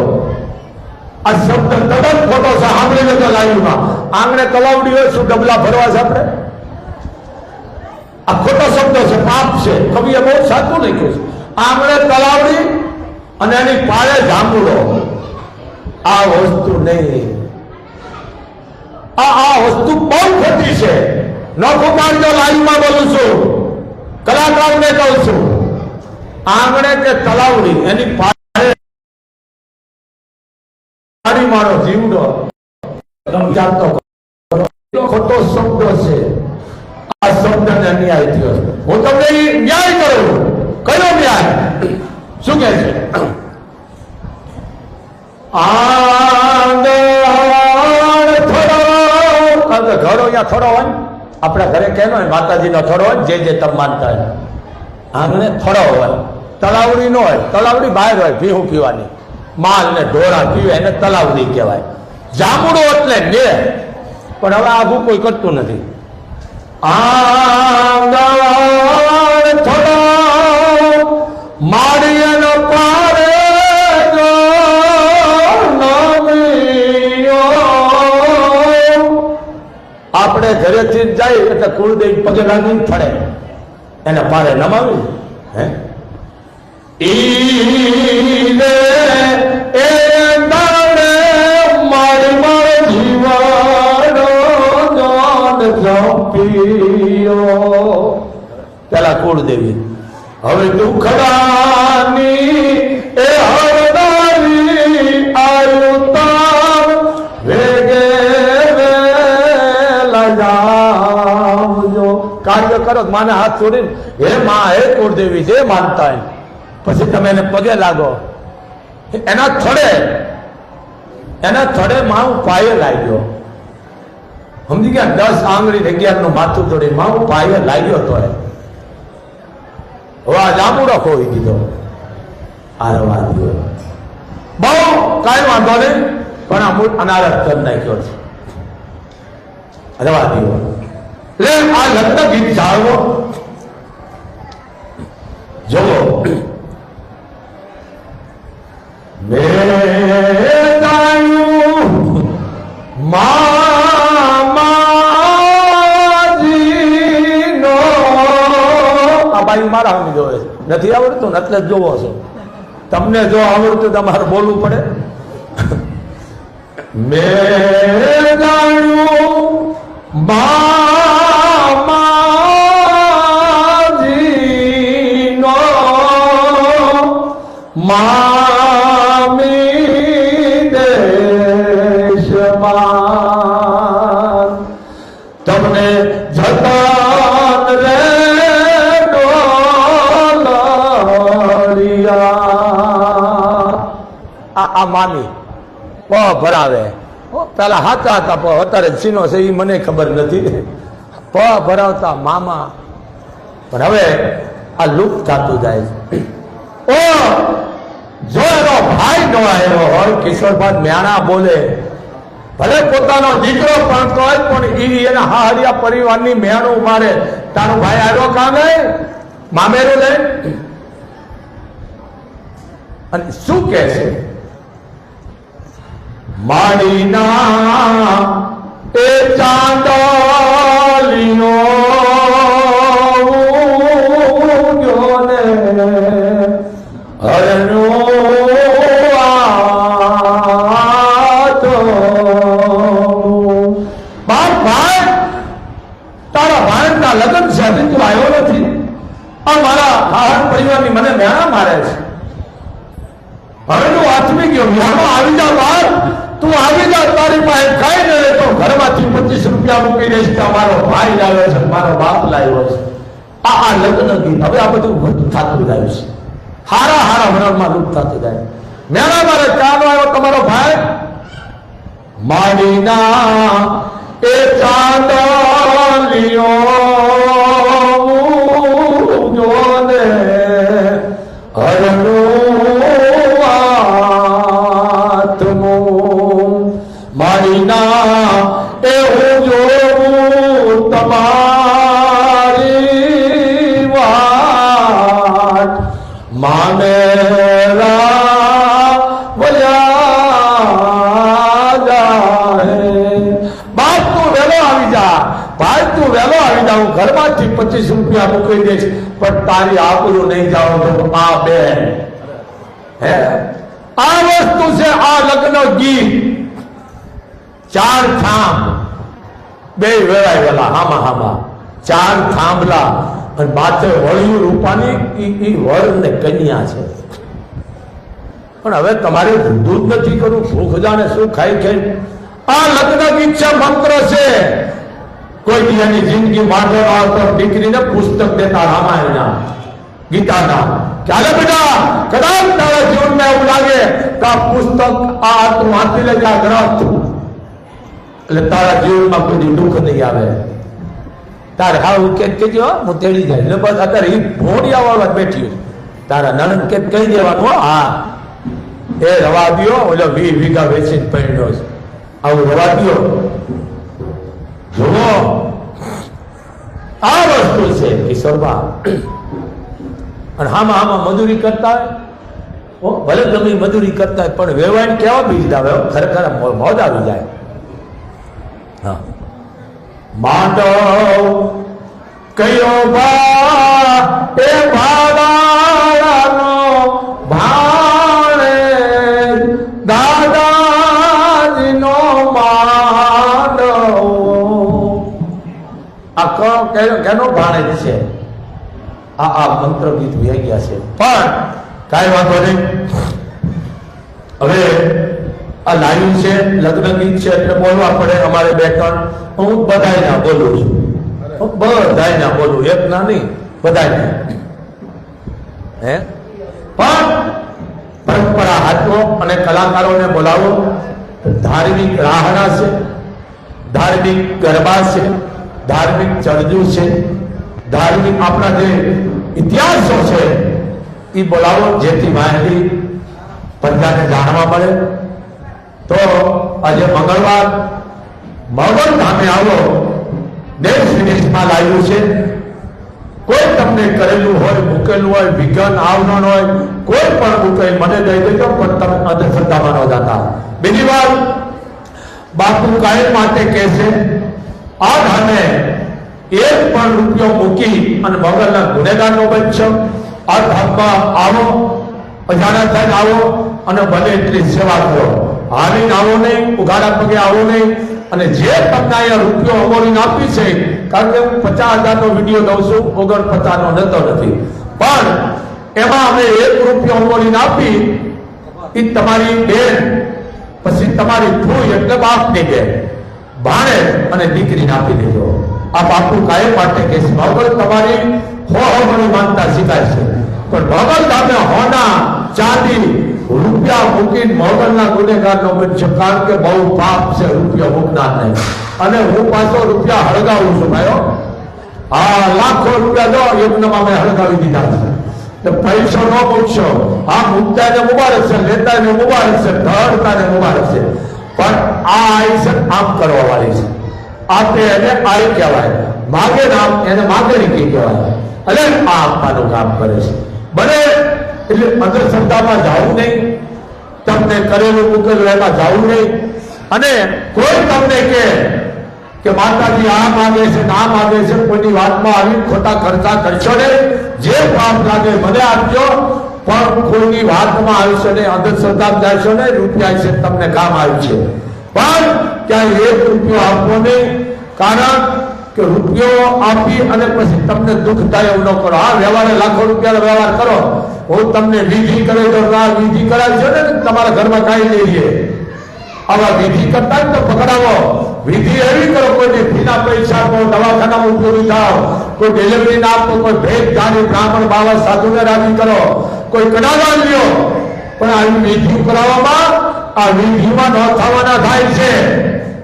આ શબ્દ તદ્દન ખોટો છે. સાંભળી લેજો લાઈવમાં. આંગણે તલાવડી હોય, શું ડબલા ભરવા છે આપણે? આ ખોટો શબ્દ છે, પાપ છે. કવિએ બહુ સાચું લખ્યું છે. આંગણે તલાવડી અને એની પાળે જાંબુડો, આ વસ્તુ નહીં. આ વસ્તુ બહુ ખોટી છે. નોખો પાડજો, લાઈવમાં બોલું છું, કલાકારને કહું છું. આંગણે કે તલાવડી એની પાડી મારો જીવડો સમજાતો ખોટો શબ્દ છે. આ શબ્દને અન્યાય થયો. હું તમને ન્યાય કરું. કયો ન્યાય? શું કે છે? ઘરો અહીંયા થોડો હોય, આપણા ઘરે કેનો હોય, માતાજીનો થોડો હોય, જે તમે માનતા હોય. આંગણે થોડો હોય, તલાવડી નો હોય. તલાવડી બહાર હોય, ભીહું પીવાની, માલ ને ઢોરા પીવે, એને તલાવડી કહેવાય. જાંબુડો એટલે ને, પણ હવે આવું કોઈ કરતું નથી. આંગણ થોડો માળીએનો પારે આપણે ઘરેથી જ જાય એટલે કુળદેવી પગે લાગીને ફળે, એને પારે નમાવી. હે ઈને એ દાડે મારી મારો જીવાનો જાન જપીયો. પેલા કુળદેવી. હવે દુખડાની એ હરદારી આયુતા વેગે કાર્ય કરો. માને હાથ છોડીને હે માં, હે કુળદેવી, જે માનતા હોય, પછી તમે એને પગે લાગો. એના થોડે માં હું પાયે લાગ્યો. સમજી ગયા? 10 આંગળી 11 નું માથું જોડી માં હું પાયે લાગ્યો. તો હવે આ જાંબુડો ખોઈ દીધો. આરવા દીધો. બહુ કાંઈ વાંધો નહીં, પણ આ મૂળ અનારત કરી નાખ્યો છે. રવા દીવો. લે આ લગ્ન ગીત જાળવો. જોવો, મેં ગાયું મામાજીનો. આ બાઈ મારા સામે જોવે છે. નથી આવડતું એટલે જ જોવો છો. તમને જો આવડતું તમારે બોલવું પડે. મેં ગાયું મામાજીનો મામી દેશમાં તમને જતન રે ડોલરિયા. આ મામી ભરાવે. પેલા હાથા હતા, અત્યારે સીનો છે એ મને ખબર નથી. ભરાવતા મામા. પણ હવે આ લુપ્ત થતું જાય છે. જો એનો ભાઈ નો આવ્યો હોય, કિશોરભાઈ મેણા બોલે, ભલે પોતાનો દીકરો પણ તો પણ એના હાહરિયા પરિવારની મેણું મારે. તારો ભાઈ આવ્યો કાં નહીં, મામેરું લે. અને શું કે છે? માડીના એ ચાંદલીનો જોને હરનો ભાઈ, તારા ભાઈના લગ્ન છે, તું આવ્યો નથી. આ મારા હાહર પરિવારની ગયો મેળામાં આવી જા બહાર, તું આવી જા, તારી પાસે કઈ ન રહેતો ઘરમાંથી 25 રૂપિયા મૂકી દઈશ કે મારો ભાઈ લાવ્યો છે, મારો બાપ લાવ્યો છે. આ લગ્ન ગીત હવે આ બધું વધુ થતું જાય છે, હારા હારા વરણમાં લુપ્ત થતું જાય. મેળા મારે ચાલો આવ્યો તમારો ભાઈ માડીના એ ચાંદલિયો જોને હરનું આત્મું માડીના એ હું જોઉં તમારી વાત મામેરા વયા જાય. બાપ તું વેલો આવી જા, ભાઈ તું વેલો આવી જા, હું ઘરમાંથી 25 રૂપિયા મૂકી દઈશ પણ તારી આબરૂ નહીં જાવ તો આ બેન હે આ વસ્તુ છે. આ લગ્ન ગીત ચાર થાંભ બે વેળાયેલા હામા હામા ચાર થાંભલા અને માથે વળિયું રૂપાની ઈ વર ને કન્યા છે. પણ હવે તમારે ધંધો જ નથી કરવું, ભૂખ જાણે શું ખાઈ ખાઈ. આ લગ્ન ગીત છે, મંત્ર છે. કોઈ દીની જિંદગી માંડો આવતો દીકરીને પુસ્તક દેતા રામાયણના ગીતાના ચાલે બેટા, કદાચ તારા જીવનમાં એવું લાગે કે આ પુસ્તક આ તું વાંચી લેજે આ ગ્રંથ, એટલે તારા જીવનમાં કોઈ દુઃખ નહીં આવે. તારે હાવ કેજો હું તેડી જાય એટલે બસ અત્યારે એ ભોડિયા વાળા બેઠી તારા નણંદ કે કહી દેવાનું હા એ રવા દો, ઓલો 20 વીઘા વેચીને પડ્યો છે, આવું રવા દો. જુઓ આ વસ્તુ છે કિશોરબા. અને હામાં મજૂરી કરતા હોય, ભલે ગમે મજૂરી કરતા હોય પણ વેવાઈને કેવા બીજ આવે, ખરેખર મોજ આવી જાય. હા માંડવ કયો બા એ ભાડાનો ભાણે દાદાજીનો માંડવ. આ કેનો ભાણે છે? આ મંત્ર ગીત વહી ગયા છે પણ કાંઈ વાંધો નહીં. હવે આ લાઈવ છે, લગ્ન ગીત છે એટલે બોલવા પડે અમારે બે ત્રણ. હું બધાયના બોલું છું, બધાયના બોલું, એક ના નહીં બધાયના. હે પણ પરંપરા હાથો અને કલાકારોને બોલાવો. ધાર્મિક રાહડા છે, ધાર્મિક ગરબા છે, ધાર્મિક ચરજુ છે, ધાર્મિક આપણા જે ઇતિહાસો છે એ બોલાવો જેથી માહિતી પ્રજાને જાણવા મળે. તો આજે મંગળવાર મોગલ ધામે આવો, દેશ વિદેશમાં લાવ્યું છે. કોઈ તમને કરેલું હોય, મૂકેલું હોય, વિઘ્ન આવનાર હોય, કોઈ પણ મૂકે મને દઈ દેજો પણ તમે અંધશ્રદ્ધામાં ન જતા. બીજી વાત બાપુ કાયમ માટે કહે છે આ ધામે એક પણ રૂપિયો મૂકી અને મોગલના ગુનેગારનો બનશો. આ ધામમાં આવો, અજાણા થઈને આવો અને બને એટલી સેવા કરો. આવીને આવો નહીં, ઉઘાડા પગે આવો નહીં. અને જે તમને અહીંયા રૂપિયો અમોરીને આપી છે, કારણ કે હું 50,000 નો વિડીયો દઉં છું, 49 નો નતો નથી, પણ એમાં અમે 1 રૂપિયો અમોરીને આપી. એ તમારી બેન, પછી તમારી ફૂઈ એટલે બાપની બેન, ભાણે અને દીકરીને આપી દેજો. આ બાપુ કાયમ માટે કે મોગલ તમારી હોની માનતા શીખાય છે, પણ મોગલ ધામે હોના ચાંદી રૂપિયા મૂકીને મોગલના ગુનેગારનો બનશે. કારણ કે બહુ પાપ છે રૂપિયા મૂકનાર નહીં. અને હું પાછો રૂપિયા હળગાવું છું ભાઈઓ. હા લાખો રૂપિયા દો યજ્ઞમાં મેં હળગાવી દીધા છે. પૈસો ન મૂકશો. આ મૂકતાને મુબારક છે, લેતાને મુબારક છે, ધડતાને મુબારક છે, પણ આ આઈ છે આમ કરવા વાળી છે. આપે એને આઈ કહેવાય, માગે નામ એને માગણી કહેવાય. અને આ આપવાનું કામ કરે છે. બને એટલે અંધશ્રદ્ધામાં જવું નહીં, તમને કરેલું મૂકેલું એમાં જવું નહીં. અને કોઈ તમને કે માતાજી આ માગે છે ના માગે છે, કોઈની વાતમાં આવી ખોટા ખર્ચા કરશો નહીં. જે પાપ લાગે મને આપજો, પણ કોઈની વાતમાં આવશે નહીં, અંધશ્રદ્ધા જશો નહીં. રૂપિયા છે તમને કામ આવ્યું છે, પણ ક્યાંય 1 રૂપિયો આપવો નહીં. કારણ કે રૂપિયો આપી અને પછી તમને દુઃખ થાય એવું ન કરો. આ વ્યવહારે લાખો રૂપિયાનો વ્યવહાર કરો, હું તમને વિધિ કરે તો ના વિધિ કરાવજો ને તમારા ઘરમાં કાંઈ નહીં રહે. આવા વિધિ કરતા તો પકડાવો. વિધિ એવી કરો, કોઈ ફીના પૈસા આપો, દવાખાનામાં પૂરી થાવ, કોઈ ડિલિવરી ના આપો, કોઈ ભેદ જાણી બ્રાહ્મણ બાવા સાધુને રાજી કરો, કોઈ કડાવા લ્યો. પણ આવી વિધિ કરાવવામાં આ વિધિમાં ન થવાના થાય છે.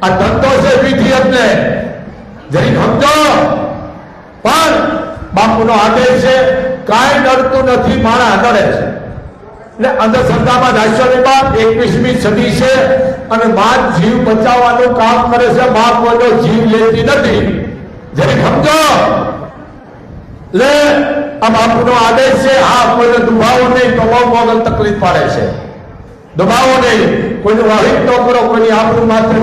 આ ધંધો છે વિધિ. એટલે જરી સમજો. પણ બાપુનો આદેશ છે, કાંઈ નડતું નથી, માણા નડે છે. એટલે અંધશ્રદ્ધામાં નાશ્વરની બાપ 21મી સદી છે અને માં જીવ બચાવવાનું કામ કરે છે. માં કોઈનો જીવ લેતી નથી. જરી સમજો. લે આ બાપુનો આદેશ છે. હા, કોઈને દુભાવો નહીં તો બહુ મોગલ તકલીફ પડે છે. દબાવો નહીં, કોઈનું વાહિત ન કરો, કોઈની આપણું માત્ર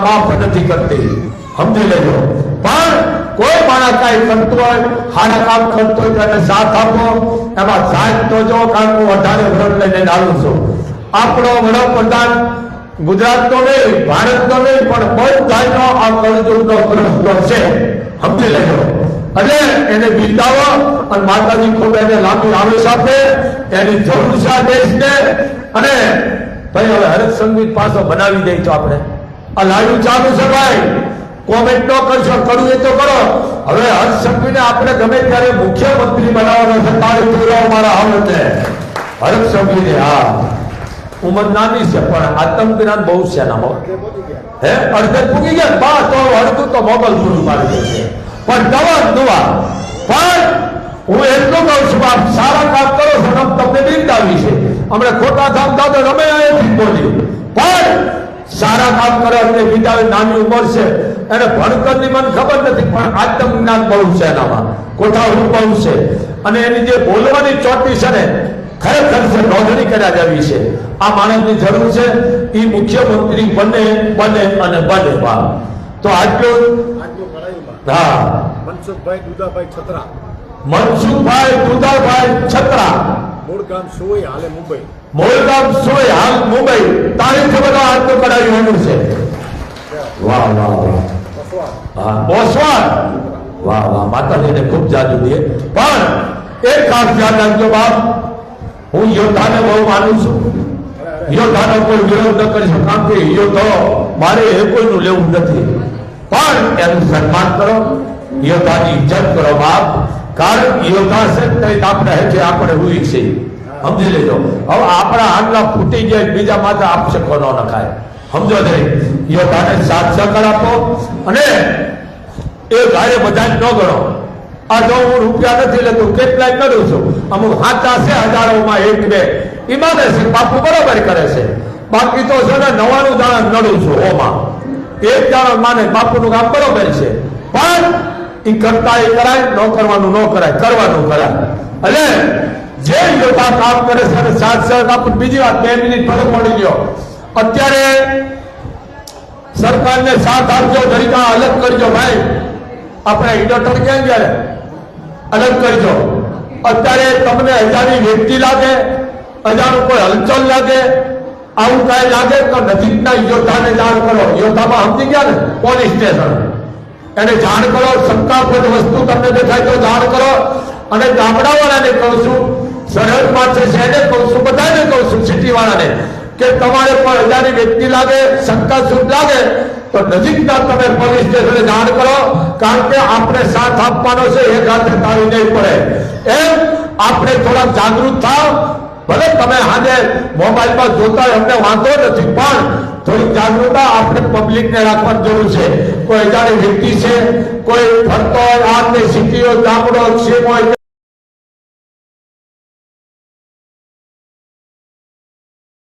માફ નથી કરતી. સમજી લેજો. પણ કોઈ માણસ કાંઈ કરતું હોય, સારા કામ કરતો હોય તેને સાથ આપો. એમાં સાથ તો જો, કારણ કે હું 18 વર્ષ લઈને આવું છું. આપણો વડાપ્રધાન ગુજરાતનો નહીં, ભારતનો નહીં, પણ બધાનો આ કળજુગનો પ્રશ્ન છે. સમજી લેજો. એટલે એને બિરદાવો અને માતાજી ખૂબ એને લાંબી આયુષ્ય આપે. એની જરૂર છે આ દેશને. અને ભાઈ હવે હરક સંગીત પાછો બનાવી દઈ તો આપણે આ લાઈવ ચાલુ છે. ભાઈ કોમેન્ટ ન કરશો, કરવું એ તો કરો. હવે હર્ષ સંઘવીને આપણે ગમે ત્યારે મુખ્યમંત્રી બનાવવાનો છે. તાળી પૂરાવો મારા આવડતે હર્ષ સંઘવીને. હા, ઉંમર નાની છે પણ આત્મ જ્ઞાન બહુ છે એનામાં. હે અડધે પૂગી ગયા બા તો અડધું તો મોબાઈલ પૂરું પાડી દે છે. પણ દવા પણ હું એટલું કહું છું, આપ સારા કામ કરો છો, તમને બિરદાવી છે. હમણે ખોટા કામ થતા તો રમે અહીંથી બોલી. પણ સારા કામ કરે એટલે બિરદાવી. નાની ઉંમર છે, એને ભણતરની મને ખબર નથી, પણ આત્મ જ્ઞાન બહુ છે એનામાં, કોઠાવડું બહુ છે. અને એની જે બોલવાની ચોટી છે ને, ખરેખર છે નોંધણી કર્યા જેવી છે. આ માણસની જરૂર છે. એ મુખ્યમંત્રી બને અને બને. બા તો આટલું. હા, મનસુખભાઈ દુદાભાઈ છત્રા. મનસુખભાઈ દુદાભાઈ છત્રા, મૂળ ગામ સોય, હાલે મુંબઈ. મૂળ ગામ સોય, હાલ મુંબઈ. તારીખ બધા આજનું કરાવ્યું છે. વાહ વાહ વાહ. હા, ઓસવાડ. વાહ વાહ. માતાજીને ખૂબ જાદુ દે. પણ એક ખાસ ધ્યાન રાખજો બાપ, હું યોદ્ધાને બહુ માનું છું. યોદ્ધાનો કોઈ વિરોધ ન કરી શકું, કારણ કે યોદ્ધો મારે એ કોઈનું લેવું નથી. પણ એનું સન્માન કરો, યોદ્ધાની ઇજ્જત કરો બાપ. કારણ યોદ્ધા છે તો આપણે હેઠે આપણે હુઈ છે. સમજી લેજો. હવે આપણા આંગળા ફૂટી જાય, બીજા માથે આપશે કોનો નખાય. સમજો નહીં. યોદ્ધાને સાથ સહકાર આપો. અને એ ગાડે બધા ન ગણો. આ જો હું રૂપિયા નથી લેતો, કેટલાય કરું છું, અમુક સાચા છે હજારોમાં એક બે એ માને છે, બાપુ બરોબર કરે છે. બાકી તો છે ને 99 દાણા નડું છું ઓમાં. એક દાણા માને બાપુનું કામ બરોબર છે. પણ એ કરતા એ કરાય, ન કરવાનું ન કરાય, કરવાનું કરાય. એટલે જે યોદ્ધા કામ કરે છે અને સાથ સહકાર આપો. બીજી વાત, 2 મિનિટ ફરક પડી ગયો. અત્યારે સરકારને સાથ આપજો, તરીકા અલગ કરજો ભાઈ. આપણે ઇન્ડોટર ક્યાં ગયા, અલગ કરજો. અત્યારે તમને અજાણી વ્યક્તિ લાગે, અજાણું કોઈ હલચલ લાગે, આવું કાંઈ લાગે તો નજીકના યોદ્ધાને જાણ કરો. યોદ્ધામાં સમજી ગયા ને, પોલીસ સ્ટેશન, એને જાણ કરો. શંકાસ્પદ વસ્તુ તમને દેખાય તો જાણ કરો. અને ગામડાવાળાને કહું છું, સરહદમાં છે એને કહું છું, બધાને કહું છું, સિટી વાળાને, કે તમારે કોઈ અજાણી વ્યક્તિ લાગે, શંકાસ્પદ લાગે તો નજીકના તમે પોલીસ સ્ટેશને જાણ કરો. કારણ કે આપણે સાથ આપવાનો છે, એક હાથે તાળી નહીં પડે. એમ આપણે થોડા જાગૃત થાવ. ભલે તમે આજે મોબાઈલમાં જોતા હોય, અમને વાંધો નથી, પણ થોડી જાગૃતતા આપણે પબ્લિકને રાખવાની જરૂર છે. કોઈ અજાણી વ્યક્તિ છે, કોઈ ફરતો હોય, આને સિટી હોય, ગામડો, સીમ હોય,